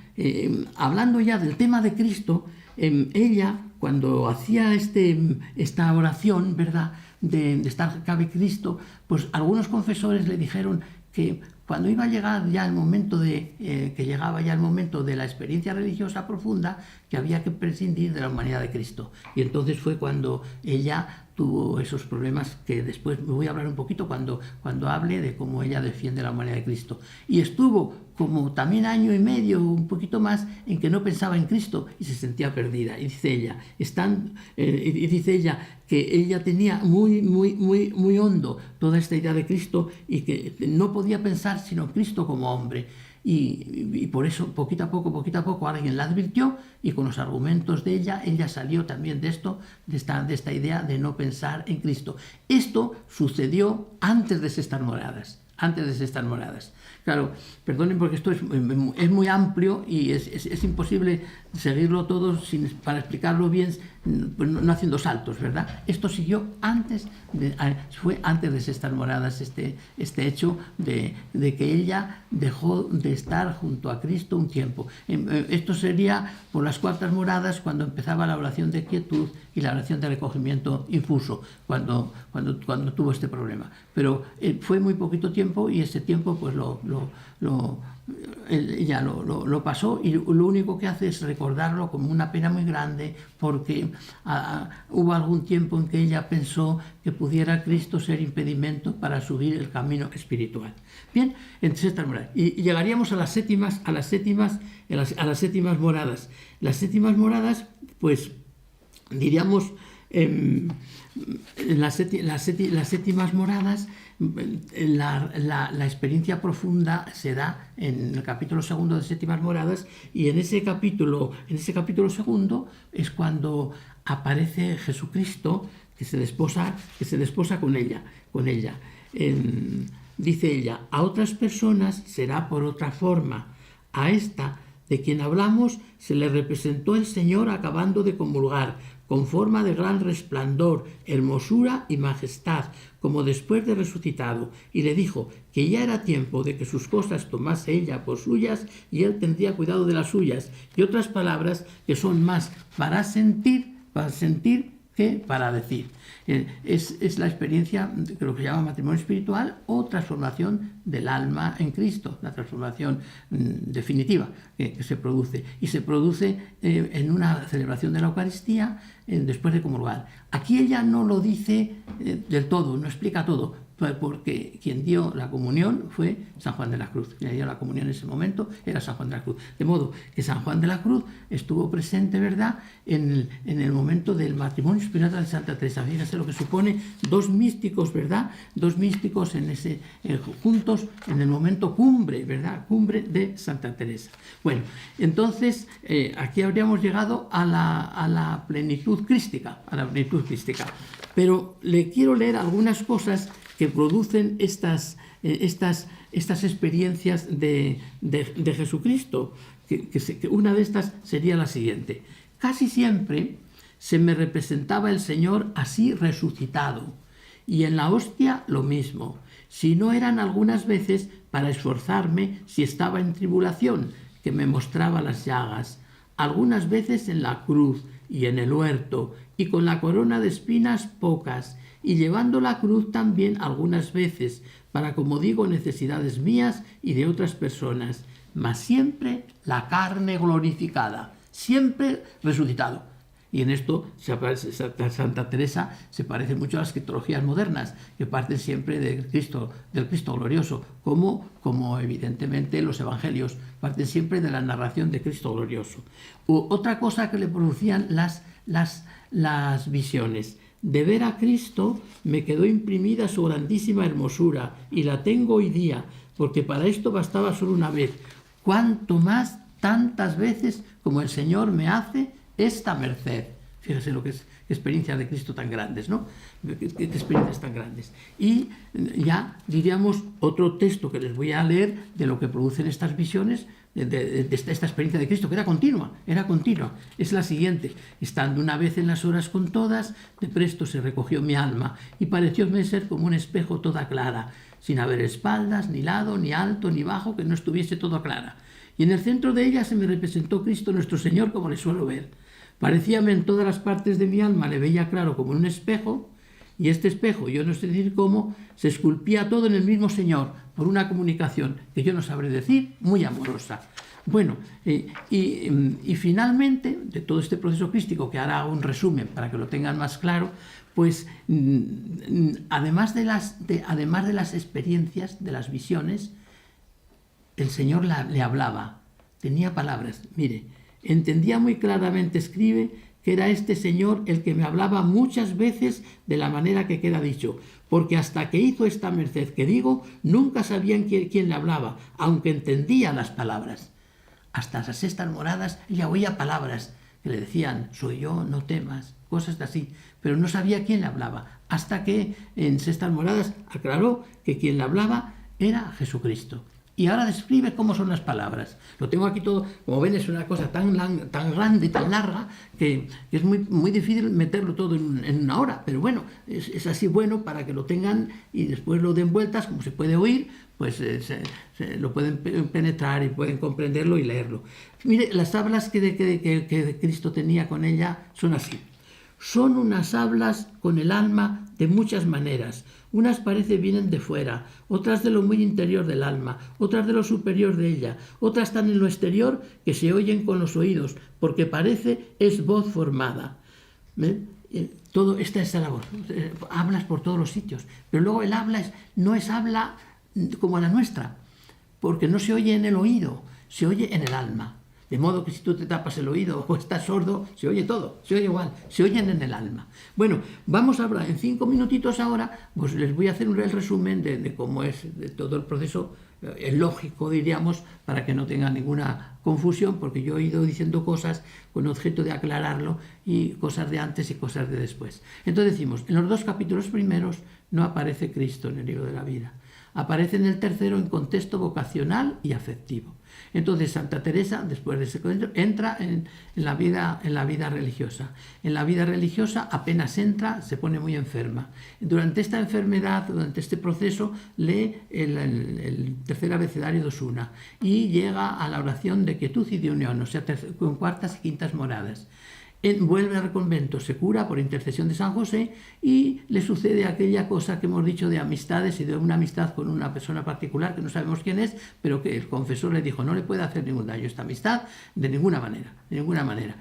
hablando ya del tema de Cristo, ella, cuando hacía esta oración, ¿verdad?, de estar cabe Cristo, pues algunos confesores le dijeron que cuando iba a llegar ya el momento que llegaba ya el momento de la experiencia religiosa profunda, que había que prescindir de la humanidad de Cristo. Y entonces fue cuando ella tuvo esos problemas, que después me voy a hablar un poquito cuando hable de cómo ella defiende la humanidad de Cristo. Y estuvo como también año y medio, un poquito más, en que no pensaba en Cristo y se sentía perdida. Y dice ella, que ella tenía muy hondo toda esta idea de Cristo y que no podía pensar sino en Cristo como hombre. Y por eso, poquito a poco, alguien la advirtió, y con los argumentos de ella salió también de esta idea de no pensar en Cristo. Esto sucedió antes de sextas moradas. Claro, perdonen porque esto es muy amplio y es imposible seguirlo todo para explicarlo bien, pues no haciendo saltos, ¿verdad? Esto fue antes de sextas moradas, este hecho de que ella dejó de estar junto a Cristo un tiempo. Esto sería por las cuartas moradas, cuando empezaba la oración de quietud y la oración de recogimiento infuso, cuando tuvo este problema. Pero fue muy poquito tiempo, y ese tiempo pues ella lo pasó, y lo único que hace es recordarlo como una pena muy grande, porque hubo algún tiempo en que ella pensó que pudiera Cristo ser impedimento para subir el camino espiritual. Bien, entonces y llegaríamos a las séptimas moradas. Las séptimas moradas, pues diríamos, las séptimas moradas, la experiencia profunda se da en el capítulo segundo de Séptimas Moradas, y en ese capítulo segundo es cuando aparece Jesucristo, que se desposa con ella. Dice ella: a otras personas será por otra forma, a esta de quien hablamos se le representó el Señor acabando de comulgar, con forma de gran resplandor, hermosura y majestad, como después de resucitado, y le dijo que ya era tiempo de que sus cosas tomase ella por suyas, y él tendría cuidado de las suyas. Y otras palabras que son más para sentir que para decir. Es la experiencia de lo que se llama matrimonio espiritual o transformación del alma en Cristo, la transformación definitiva que se produce. Y se produce en una celebración de la Eucaristía después de comulgar. Aquí ella no lo dice del todo, no explica todo, porque quien dio la comunión fue San Juan de la Cruz. Quien dio la comunión en ese momento era San Juan de la Cruz. De modo que San Juan de la Cruz estuvo presente, ¿verdad?, en el momento del matrimonio espiritual de Santa Teresa. Fíjense lo que supone dos místicos, ¿verdad?, dos místicos juntos en el momento cumbre, ¿verdad?, cumbre de Santa Teresa. Bueno, entonces aquí habríamos llegado a la plenitud crística, Pero le quiero leer algunas cosas que producen estas experiencias de Jesucristo. Que una de estas sería la siguiente. Casi siempre se me representaba el Señor así resucitado, y en la hostia lo mismo, si no eran algunas veces para esforzarme si estaba en tribulación, que me mostraba las llagas, algunas veces en la cruz y en el huerto, y con la corona de espinas pocas, y llevando la cruz también algunas veces, para, como digo, necesidades mías y de otras personas, mas siempre la carne glorificada, siempre resucitado. Y en esto Santa Teresa se parece mucho a las escatologías modernas, que parten siempre del Cristo glorioso, como evidentemente los evangelios parten siempre de la narración de Cristo glorioso. Otra cosa que le producían las visiones. De ver a Cristo me quedó imprimida su grandísima hermosura, y la tengo hoy día, porque para esto bastaba solo una vez. Cuanto más tantas veces como el Señor me hace esta merced. Fíjese lo que es experiencias de Cristo tan grandes, ¿no? Qué experiencias tan grandes. Y ya diríamos otro texto que les voy a leer de lo que producen estas visiones, de esta experiencia de Cristo, que era continua. Es la siguiente. Estando una vez en las horas con todas, de presto se recogió mi alma, y parecióme ser como un espejo toda clara, sin haber espaldas, ni lado, ni alto, ni bajo, que no estuviese toda clara. Y en el centro de ella se me representó Cristo nuestro Señor, como le suelo ver. Parecíame en todas las partes de mi alma, le veía claro como en un espejo, y este espejo, yo no sé decir cómo, se esculpía todo en el mismo Señor, por una comunicación que yo no sabré decir, muy amorosa. Bueno, y finalmente, de todo este proceso crístico, que ahora hago un resumen para que lo tengan más claro, pues además de las experiencias, de las visiones, el Señor le hablaba, tenía palabras. Mire, entendía muy claramente, escribe, que era este Señor el que me hablaba muchas veces de la manera que queda dicho, porque hasta que hizo esta merced que digo, nunca sabían quién le hablaba, aunque entendía las palabras. Hasta las sextas moradas ella oía palabras que le decían, soy yo, no temas, cosas así, pero no sabía quién le hablaba, hasta que en sextas moradas aclaró que quien le hablaba era Jesucristo. Y ahora describe cómo son las palabras. Lo tengo aquí todo, como ven, es una cosa tan grande y tan larga que es muy difícil meterlo todo en una hora. Pero bueno, es así bueno para que lo tengan y después lo den vueltas, como se puede oír, pues lo pueden penetrar y pueden comprenderlo y leerlo. Mire, las hablas que Cristo tenía con ella son así. Son unas hablas con el alma de muchas maneras. Unas parece vienen de fuera, otras de lo muy interior del alma, otras de lo superior de ella, otras están en lo exterior que se oyen con los oídos, porque parece es voz formada. Todo esta es la voz. Hablas por todos los sitios, pero luego el habla no es habla como la nuestra, porque no se oye en el oído, se oye en el alma. De modo que si tú te tapas el oído o estás sordo, se oye todo, se oye igual, se oyen en el alma. Bueno, vamos a hablar en 5 minutitos ahora, pues les voy a hacer el resumen de cómo es de todo el proceso, lógico diríamos, para que no tengan ninguna confusión, porque yo he ido diciendo cosas con objeto de aclararlo, y cosas de antes y cosas de después. Entonces decimos, en los 2 capítulos primeros no aparece Cristo en el libro de la vida. Aparece en el tercero en contexto vocacional y afectivo. Entonces Santa Teresa, después de ese encuentro, entra en la vida religiosa. En la vida religiosa apenas entra, se pone muy enferma. Durante esta enfermedad, durante este proceso, lee el tercer abecedario de Osuna y llega a la oración de quietud y de unión, o sea, con cuartas y quintas moradas. Vuelve al convento, se cura por intercesión de San José y le sucede aquella cosa que hemos dicho de amistades y de una amistad con una persona particular que no sabemos quién es, pero que el confesor le dijo no le puede hacer ningún daño esta amistad de ninguna manera, de ninguna manera.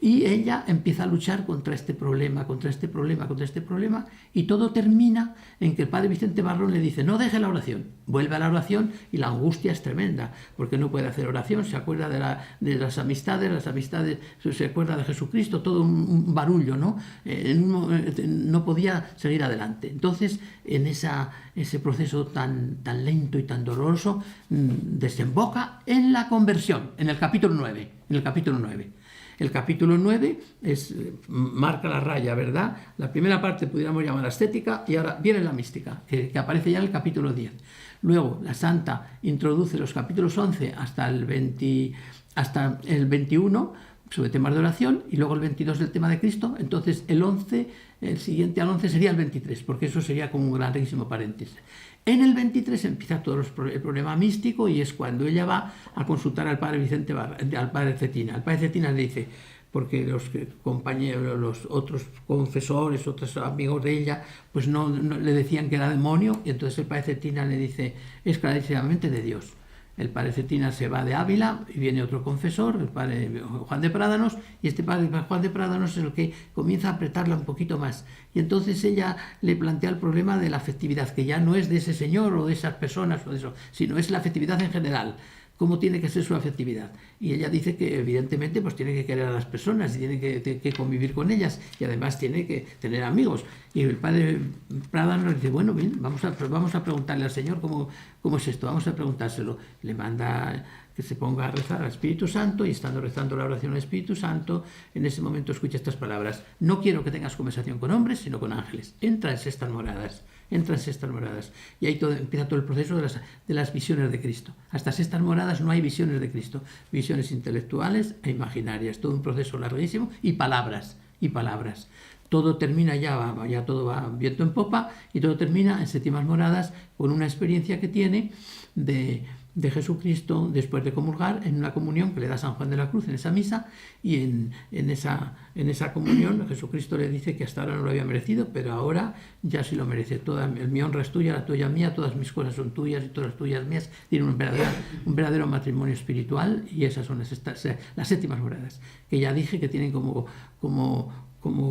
Y ella empieza a luchar contra este problema, contra este problema, contra este problema, y todo termina en que el padre Vicente Barrón le dice, no deje la oración. Vuelve a la oración y la angustia es tremenda, porque no puede hacer oración, se acuerda de las amistades, se acuerda de Jesucristo, todo un barullo, ¿no? No podía seguir adelante. Entonces, en ese proceso tan lento y tan doloroso, desemboca en la conversión, en el capítulo 9. El capítulo 9 marca la raya, ¿verdad? La primera parte pudiéramos llamar ascética y ahora viene la mística, que aparece ya en el capítulo 10. Luego la santa introduce los capítulos 11 hasta el 21 sobre temas de oración y luego el 22 el tema de Cristo. Entonces el siguiente al 11 sería el 23, porque eso sería como un grandísimo paréntesis. En el 23 empieza todo el problema místico y es cuando ella va a consultar al padre al padre Cetina. Al padre Cetina le dice, porque los compañeros, los otros confesores, otros amigos de ella, pues no le decían que era demonio, y entonces el padre Cetina le dice, es clarísimamente de Dios. El padre Cetina se va de Ávila y viene otro confesor, el padre Juan de Prádanos, y este padre Juan de Prádanos es el que comienza a apretarla un poquito más. Y entonces ella le plantea el problema de la afectividad, que ya no es de ese señor o de esas personas o de eso, sino es la afectividad en general. ¿Cómo tiene que ser su afectividad? Y ella dice que evidentemente pues tiene que querer a las personas y tiene que convivir con ellas y además tiene que tener amigos. Y el padre Prada nos dice, bueno, bien, vamos a preguntarle al Señor cómo es esto, vamos a preguntárselo. Le manda que se ponga a rezar al Espíritu Santo y estando rezando la oración al Espíritu Santo, en ese momento escucha estas palabras, no quiero que tengas conversación con hombres, sino con ángeles. Entra en estas moradas. Y ahí empieza todo el proceso de las visiones de Cristo. Hasta estas moradas no hay visiones de Cristo, visiones intelectuales e imaginarias, todo un proceso larguísimo y palabras. Todo termina ya todo va viento en popa y todo termina en séptimas moradas con una experiencia que tiene de Jesucristo después de comulgar en una comunión que le da San Juan de la Cruz en esa misa y en esa comunión Jesucristo le dice que hasta ahora no lo había merecido, pero ahora ya sí lo merece. Mi honra es tuya, la tuya mía, todas mis cosas son tuyas y todas las tuyas mías. Tiene un verdadero matrimonio espiritual y esas son las séptimas moradas, que ya dije que tienen como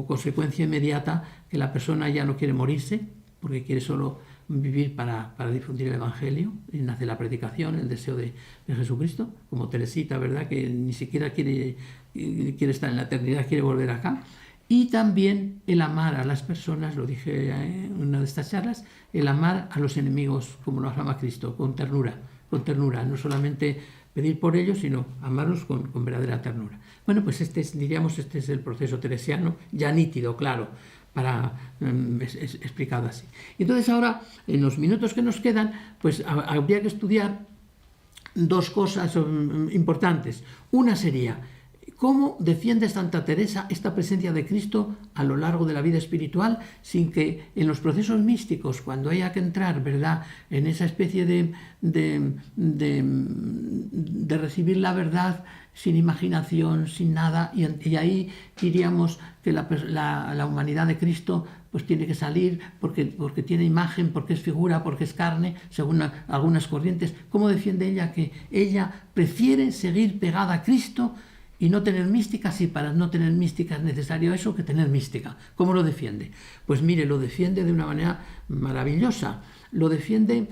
consecuencia inmediata que la persona ya no quiere morirse porque quiere solo vivir para difundir el Evangelio, y nace la predicación, el deseo de Jesucristo, como Teresita, ¿verdad?, que ni siquiera quiere estar en la eternidad, quiere volver acá. Y también el amar a las personas, lo dije en una de estas charlas, el amar a los enemigos, como nos ama Cristo, con ternura, no solamente pedir por ellos, sino amarlos con verdadera ternura. Bueno, pues este es el proceso teresiano, ya nítido, claro, explicado así. Entonces ahora, en los minutos que nos quedan, pues habría que estudiar dos cosas importantes. Una sería, ¿cómo defiende Santa Teresa esta presencia de Cristo a lo largo de la vida espiritual sin que en los procesos místicos, cuando haya que entrar, ¿verdad?, en esa especie de recibir la verdad sin imaginación, sin nada, y ahí diríamos que la humanidad de Cristo pues tiene que salir porque tiene imagen, porque es figura, porque es carne, según algunas corrientes? ¿Cómo defiende ella que ella prefiere seguir pegada a Cristo y no tener mística? Sí, para no tener mística es necesario eso, que tener mística. ¿Cómo lo defiende? Pues mire, lo defiende de una manera maravillosa. Lo defiende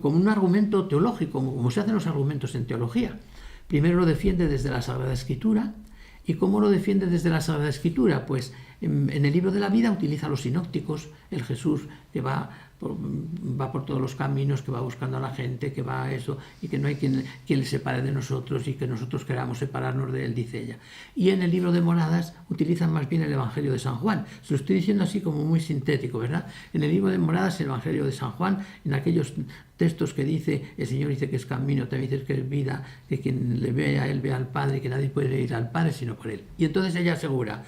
como un argumento teológico, como se hacen los argumentos en teología. Primero lo defiende desde la Sagrada Escritura. ¿Y cómo lo defiende desde la Sagrada Escritura? Pues en el libro de la vida utiliza los sinópticos, el Jesús que va por todos los caminos, que va buscando a la gente, que va a eso, y que no hay quien le separe de nosotros y que nosotros queramos separarnos de él, dice ella. Y en el libro de Moradas utilizan más bien el Evangelio de San Juan. Se lo estoy diciendo así como muy sintético, ¿verdad? En el libro de Moradas, el Evangelio de San Juan, en aquellos textos que dice, el Señor dice que es camino, también dice que es vida, que quien le ve a él ve al Padre, que nadie puede ir al Padre sino por él. Y entonces ella asegura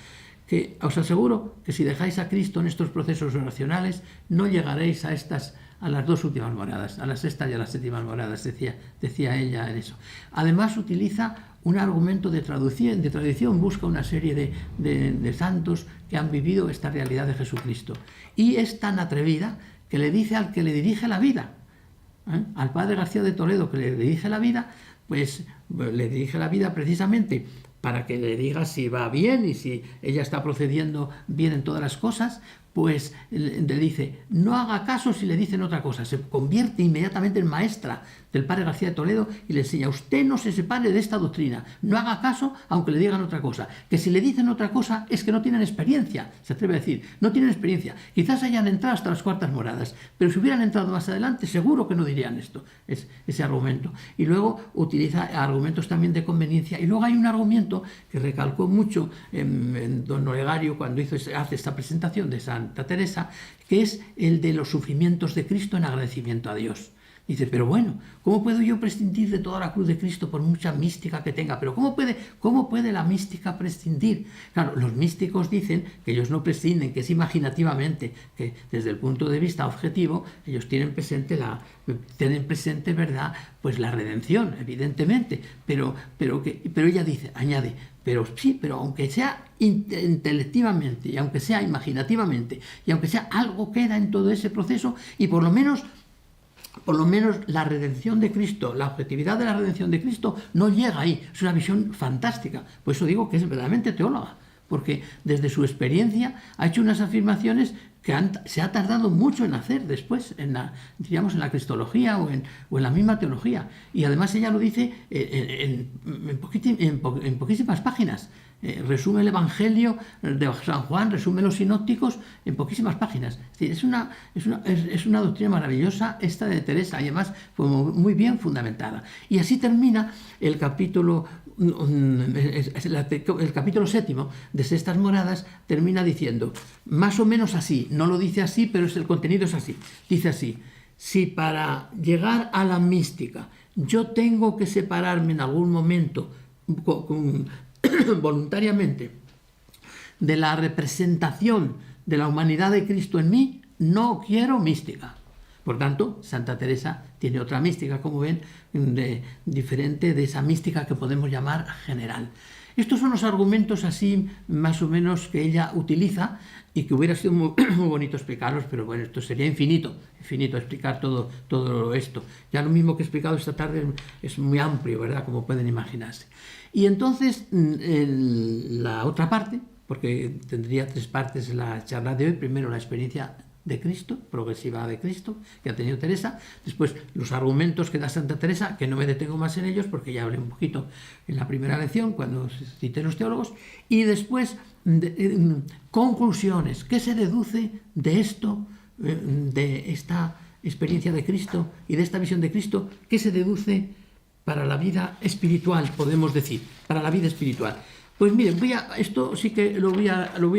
que os aseguro que si dejáis a Cristo en estos procesos oracionales, no llegaréis a a las dos últimas moradas, a la sexta y a las séptimas moradas, decía ella en eso. Además utiliza un argumento de tradición, busca una serie de santos que han vivido esta realidad de Jesucristo. Y es tan atrevida que le dice al que le dirige la vida, al padre García de Toledo, que le dirige la vida, pues le dirige la vida precisamente para que le diga si va bien y si ella está procediendo bien en todas las cosas, pues le dice, no haga caso si le dicen otra cosa. Se convierte inmediatamente en maestra del padre García de Toledo y le enseña, usted no se separe de esta doctrina, no haga caso aunque le digan otra cosa, que si le dicen otra cosa es que no tienen experiencia, se atreve a decir, no tienen experiencia, quizás hayan entrado hasta las cuartas moradas, pero si hubieran entrado más adelante seguro que no dirían esto, es ese argumento. Y luego utiliza argumentos también de conveniencia, y luego hay un argumento que recalcó mucho en don Olegario cuando hace esta presentación de Santa Teresa, que es el de los sufrimientos de Cristo en agradecimiento a Dios. Dice, pero bueno, ¿cómo puedo yo prescindir de toda la cruz de Cristo por mucha mística que tenga? Pero ¿cómo puede la mística prescindir? Claro, los místicos dicen que ellos no prescinden, que es imaginativamente, que desde el punto de vista objetivo ellos tienen presente, ¿verdad? Pues la redención, evidentemente, pero ella añade, pero sí, pero aunque sea intelectivamente, y aunque sea imaginativamente, y aunque sea algo queda en todo ese proceso, y por lo menos la redención de Cristo, la objetividad de la redención de Cristo no llega ahí. Es una visión fantástica. Por eso digo que es verdaderamente teóloga, porque desde su experiencia ha hecho unas afirmaciones que se ha tardado mucho en hacer después, en la cristología o en la misma teología. Y además ella lo dice en poquísimas páginas. Resume el Evangelio de San Juan, resume los sinópticos en poquísimas páginas. Es una doctrina maravillosa esta de Teresa, y además fue muy bien fundamentada. Y así termina el capítulo 7 de Sextas Moradas, termina diciendo, más o menos así, no lo dice así, pero el contenido es así. Dice así, si para llegar a la mística yo tengo que separarme en algún momento voluntariamente de la representación de la humanidad de Cristo en mí, no quiero mística. Por tanto, Santa Teresa tiene otra mística, como ven, diferente de esa mística que podemos llamar general. Estos son los argumentos así, más o menos, que ella utiliza y que hubiera sido muy bonito explicarlos, pero bueno, esto sería infinito explicar todo esto. Ya lo mismo que he explicado esta tarde es muy amplio, ¿verdad?, como pueden imaginarse. Y entonces, la otra parte, porque tendría 3 partes en la charla de hoy, primero la experiencia de Cristo, progresiva de Cristo, que ha tenido Teresa, después los argumentos que da Santa Teresa, que no me detengo más en ellos porque ya hablé un poquito en la primera lección cuando cité los teólogos, y después conclusiones, ¿qué se deduce de esto, de esta experiencia de Cristo y de esta visión de Cristo? ¿Qué se deduce para la vida espiritual, podemos decir, para la vida espiritual? Pues miren, esto sí que lo voy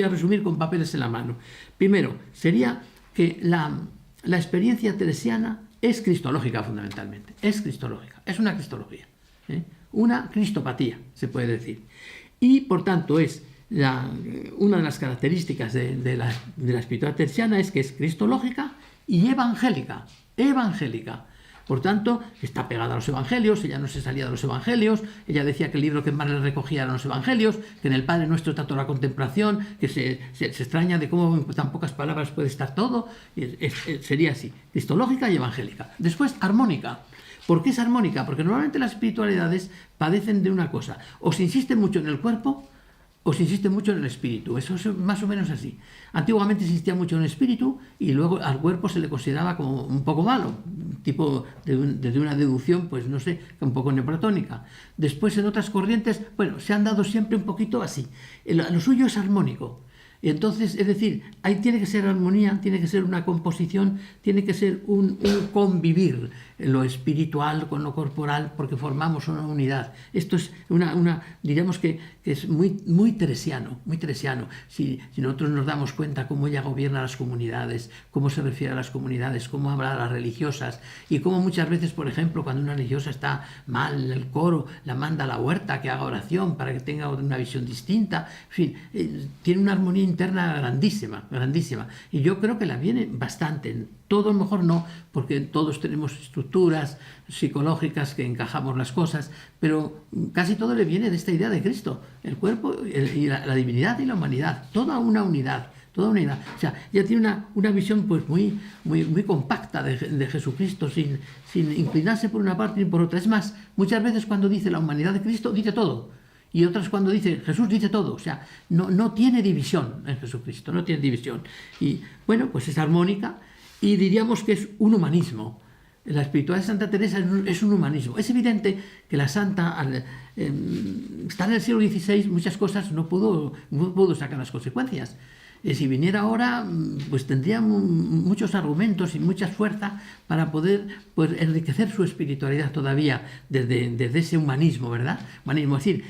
a resumir con papeles en la mano. Primero, sería que la experiencia teresiana es cristológica fundamentalmente, es una cristología, una cristopatía, se puede decir. Y por tanto una de las características de la espiritualidad teresiana es que es cristológica y evangélica. Por tanto, está pegada a los evangelios, ella no se salía de los evangelios, ella decía que el libro que más le recogía eran los evangelios, que en el Padre Nuestro está toda la contemplación, que se extraña de cómo en tan pocas palabras puede estar todo, sería así, cristológica y evangélica. Después, armónica. ¿Por qué es armónica? Porque normalmente las espiritualidades padecen de una cosa, o se insiste mucho en el cuerpo, o se insiste mucho en el espíritu. Eso es más o menos así. Antiguamente se insistía mucho en el espíritu y luego al cuerpo se le consideraba como un poco malo, tipo de una deducción, pues no sé, un poco neoplatónica. Después en otras corrientes, bueno, se han dado siempre un poquito así. Lo suyo es armónico. Y entonces, es decir, ahí tiene que ser armonía, tiene que ser una composición, tiene que ser un convivir lo espiritual con lo corporal, porque formamos una unidad. Esto es diríamos que es muy teresiano, muy teresiano. Si nosotros nos damos cuenta cómo ella gobierna las comunidades, cómo se refiere a las comunidades, cómo habla a las religiosas, y cómo muchas veces, por ejemplo, cuando una religiosa está mal en el coro, la manda a la huerta que haga oración para que tenga una visión distinta. En fin, tiene una armonía interna grandísima, grandísima. Y yo creo que la viene bastante. Todo a lo mejor no, porque todos tenemos estructuras psicológicas que encajamos las cosas, pero casi todo le viene de esta idea de Cristo, el cuerpo y la divinidad y la humanidad, toda una unidad. Toda unidad. O sea, ya tiene una visión pues muy compacta de Jesucristo, sin inclinarse por una parte ni por otra. Es más, muchas veces cuando dice la humanidad de Cristo, dice todo. Y otras cuando dice Jesús, dice todo. O sea, no tiene división en Jesucristo, no tiene división. Y bueno, pues es armónica y diríamos que es un humanismo. La espiritualidad de Santa Teresa es un humanismo. Es evidente que la santa, al estar en el siglo XVI, muchas cosas no pudo sacar las consecuencias. Si viniera ahora, pues tendría muchos argumentos y mucha fuerza para poder pues, enriquecer su espiritualidad todavía desde ese humanismo, ¿verdad? Humanismo, es decir,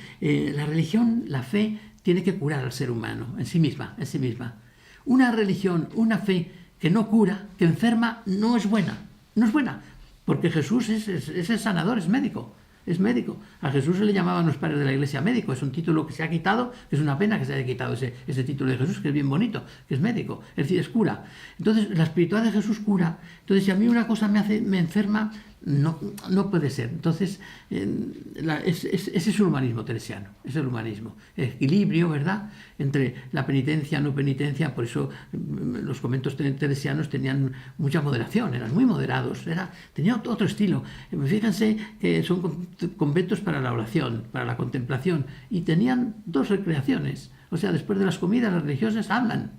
la religión, la fe, tiene que curar al ser humano en sí misma, en sí misma. Una religión, una fe que no cura, que enferma, no es buena, no es buena, porque Jesús es el sanador, es médico. Es médico. A Jesús se le llamaban los padres de la Iglesia médico. Es un título que se ha quitado, que es una pena que se haya quitado ese título de Jesús, que es bien bonito, que es médico. Es decir, es cura. Entonces, la espiritualidad de Jesús cura. Entonces, si a mí una cosa me enferma, no puede ser. Entonces, ese es el humanismo teresiano. Es el humanismo. El equilibrio, ¿verdad?, entre la penitencia, no penitencia. Por eso los conventos teresianos tenían mucha moderación, eran muy moderados. Tenían otro estilo. Fíjense que son conventos para la oración, para la contemplación. Y tenían 2 recreaciones. O sea, después de las comidas, las religiosas hablan.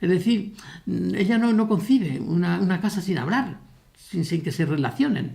Es decir, ella no concibe una casa sin hablar. Sin que se relacionen,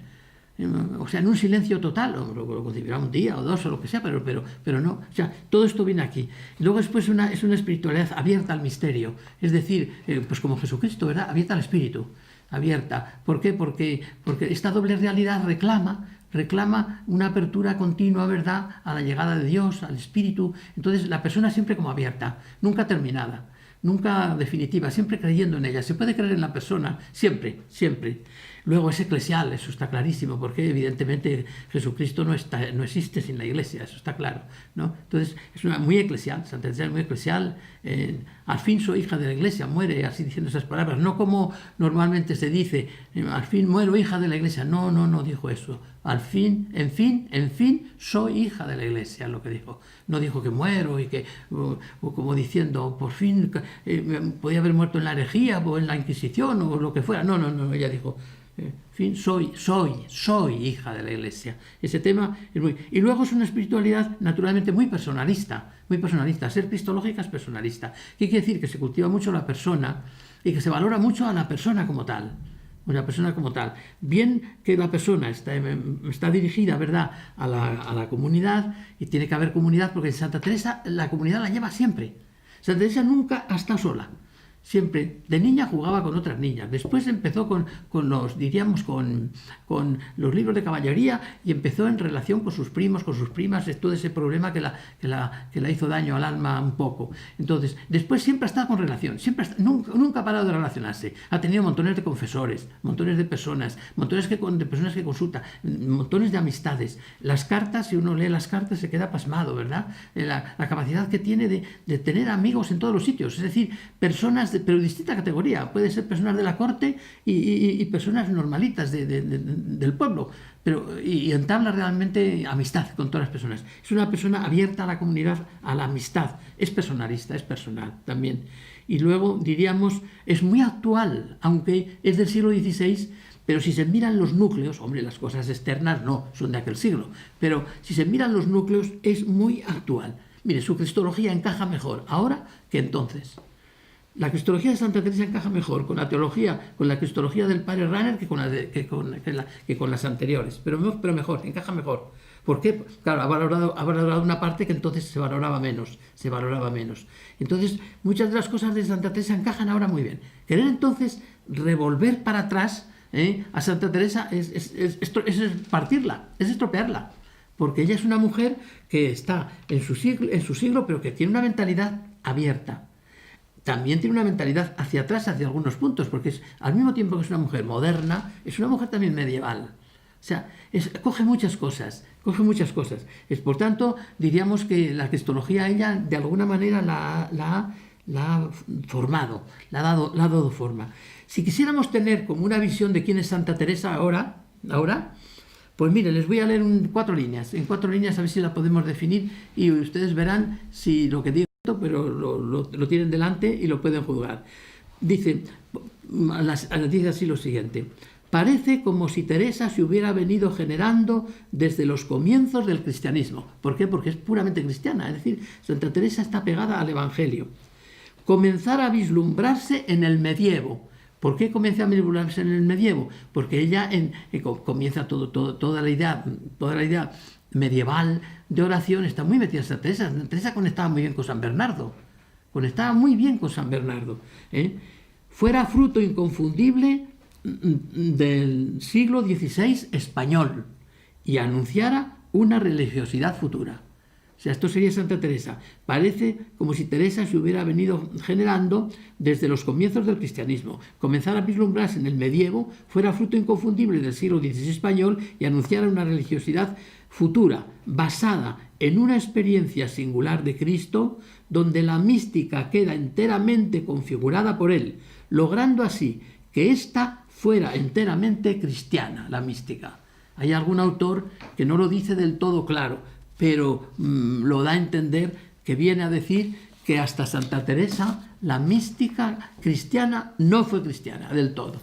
o sea, en un silencio total, o lo concebirá un día o 2 o lo que sea, pero no, o sea, todo esto viene aquí. Y luego después es una espiritualidad abierta al misterio, es decir, pues como Jesucristo, ¿verdad?, abierta al espíritu, abierta. ¿Por qué? Porque esta doble realidad reclama una apertura continua, ¿verdad?, a la llegada de Dios, al espíritu. Entonces la persona siempre como abierta, nunca terminada, nunca definitiva, siempre creyendo en ella. Se puede creer en la persona, siempre, siempre. Luego es eclesial, eso está clarísimo, porque evidentemente Jesucristo no existe sin la Iglesia, eso está claro, ¿no? Entonces es muy eclesial, Santa Teresa es muy eclesial. Al fin soy hija de la Iglesia, muere así diciendo esas palabras, no como normalmente se dice, al fin muero hija de la Iglesia. No dijo eso. Al fin, en fin, soy hija de la Iglesia, lo que dijo. No dijo que muero y que, o como diciendo, por fin podía haber muerto en la herejía o en la Inquisición o lo que fuera. No, ella dijo, en fin, soy hija de la Iglesia. Ese tema es muy... Y luego es una espiritualidad naturalmente muy personalista. Ser cristológica es personalista. ¿Qué quiere decir? Que se cultiva mucho la persona y que se valora mucho a la persona como tal. Una persona como tal. Bien que la persona está dirigida, ¿verdad?, a la comunidad, y tiene que haber comunidad, porque en Santa Teresa la comunidad la lleva siempre. Santa Teresa nunca ha estado sola. Siempre, de niña jugaba con otras niñas, después empezó con los libros de caballería y empezó en relación con sus primos, con sus primas, todo ese problema que la hizo daño al alma un poco. Entonces, después siempre ha estado con relación, nunca ha parado de relacionarse. Ha tenido montones de confesores, montones de personas, de personas que consulta, montones de amistades. Las cartas, si uno lee las cartas se queda pasmado, ¿verdad? La capacidad que tiene de tener amigos en todos los sitios, es decir, personas pero de distinta categoría. Puede ser personas de la corte y personas normalitas del pueblo, y entabla realmente amistad con todas las personas. Es una persona abierta a la comunidad, a la amistad. Es personalista, es personal también. Y luego, diríamos, es muy actual, aunque es del siglo XVI, pero si se miran los núcleos, hombre, las cosas externas no, son de aquel siglo, pero si se miran los núcleos es muy actual. Mire, su cristología encaja mejor ahora que entonces. La cristología de Santa Teresa encaja mejor con la cristología del padre Ranner que con las anteriores, pero mejor, encaja mejor. ¿Por qué? Claro, ha valorado una parte que entonces se valoraba menos. Entonces, muchas de las cosas de Santa Teresa encajan ahora muy bien. Querer entonces revolver para atrás a Santa Teresa es partirla, es estropearla, porque ella es una mujer que está en su siglo, pero que tiene una mentalidad abierta. También tiene una mentalidad hacia atrás, hacia algunos puntos, porque al mismo tiempo que es una mujer moderna, es una mujer también medieval. O sea, coge muchas cosas, coge muchas cosas. Por tanto, diríamos que la cristología ella de alguna manera la ha formado, le ha dado forma. Si quisiéramos tener como una visión de quién es Santa Teresa ahora, pues mire, les voy a leer 4 líneas. En 4 líneas a ver si la podemos definir y ustedes verán si lo que digo, pero lo tienen delante y lo pueden juzgar. Dice así lo siguiente. Parece como si Teresa se hubiera venido generando desde los comienzos del cristianismo. ¿Por qué? Porque es puramente cristiana. Es decir, Santa Teresa está pegada al Evangelio. Comenzar a vislumbrarse en el medievo. ¿Por qué comienza a vislumbrarse en el medievo? Porque ella comienza toda la idea medieval de oración, está muy metida en Santa Teresa. Santa Teresa conectaba muy bien con San Bernardo. Fuera fruto inconfundible del siglo XVI español y anunciara una religiosidad futura. O sea, esto sería Santa Teresa. Parece como si Teresa se hubiera venido generando desde los comienzos del cristianismo, comenzara a vislumbrarse en el medievo, fuera fruto inconfundible del siglo XVI español y anunciara una religiosidad futura, basada en una experiencia singular de Cristo, donde la mística queda enteramente configurada por él, logrando así que ésta fuera enteramente cristiana, la mística. Hay algún autor que no lo dice del todo claro, pero lo da a entender, que viene a decir que hasta Santa Teresa la mística cristiana no fue cristiana del todo,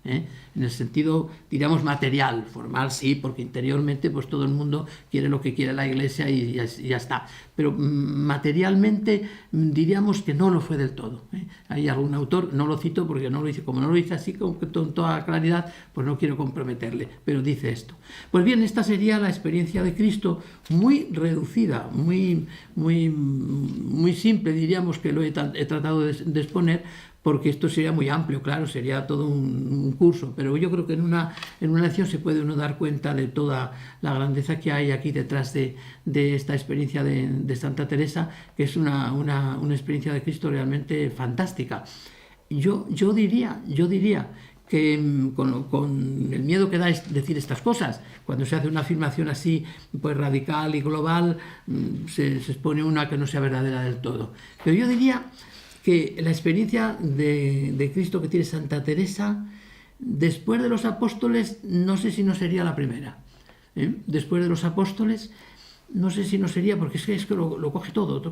¿eh? En el sentido, diríamos, material, formal sí, porque interiormente pues todo el mundo quiere lo que quiere la Iglesia y ya está, pero materialmente diríamos que no lo fue del todo, ¿eh? Hay algún autor, no lo cito porque no lo dice, como no lo dice así con toda claridad, pues no quiero comprometerle, pero dice esto. Pues bien, esta sería la experiencia de Cristo, muy reducida, muy simple, diríamos, que lo he tratado de exponer, porque esto sería muy amplio, claro, sería todo un curso, pero yo creo que en una lección se puede uno dar cuenta de toda la grandeza que hay aquí detrás de esta experiencia de Santa Teresa, que es una experiencia de Cristo realmente fantástica. Yo diría que con el miedo que da es decir estas cosas, cuando se hace una afirmación así pues radical y global, se expone una que no sea verdadera del todo. Pero yo diría que la experiencia de Cristo que tiene Santa Teresa, después de los apóstoles, no sé si no sería la primera. Después de los apóstoles, no sé si no sería, porque es que lo coge todo,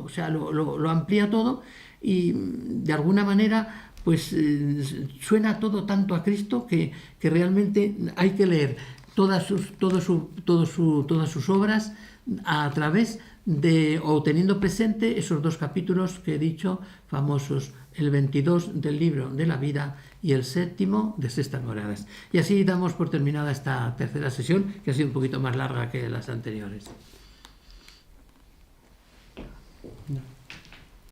o sea, lo amplía todo y de alguna manera pues suena todo tanto a Cristo que realmente hay que leer todas sus obras a través o teniendo presente esos 2 capítulos que he dicho, famosos, el 22 del libro de la vida y el 7º de Sextas Moradas. Y así damos por terminada esta tercera sesión, que ha sido un poquito más larga que las anteriores.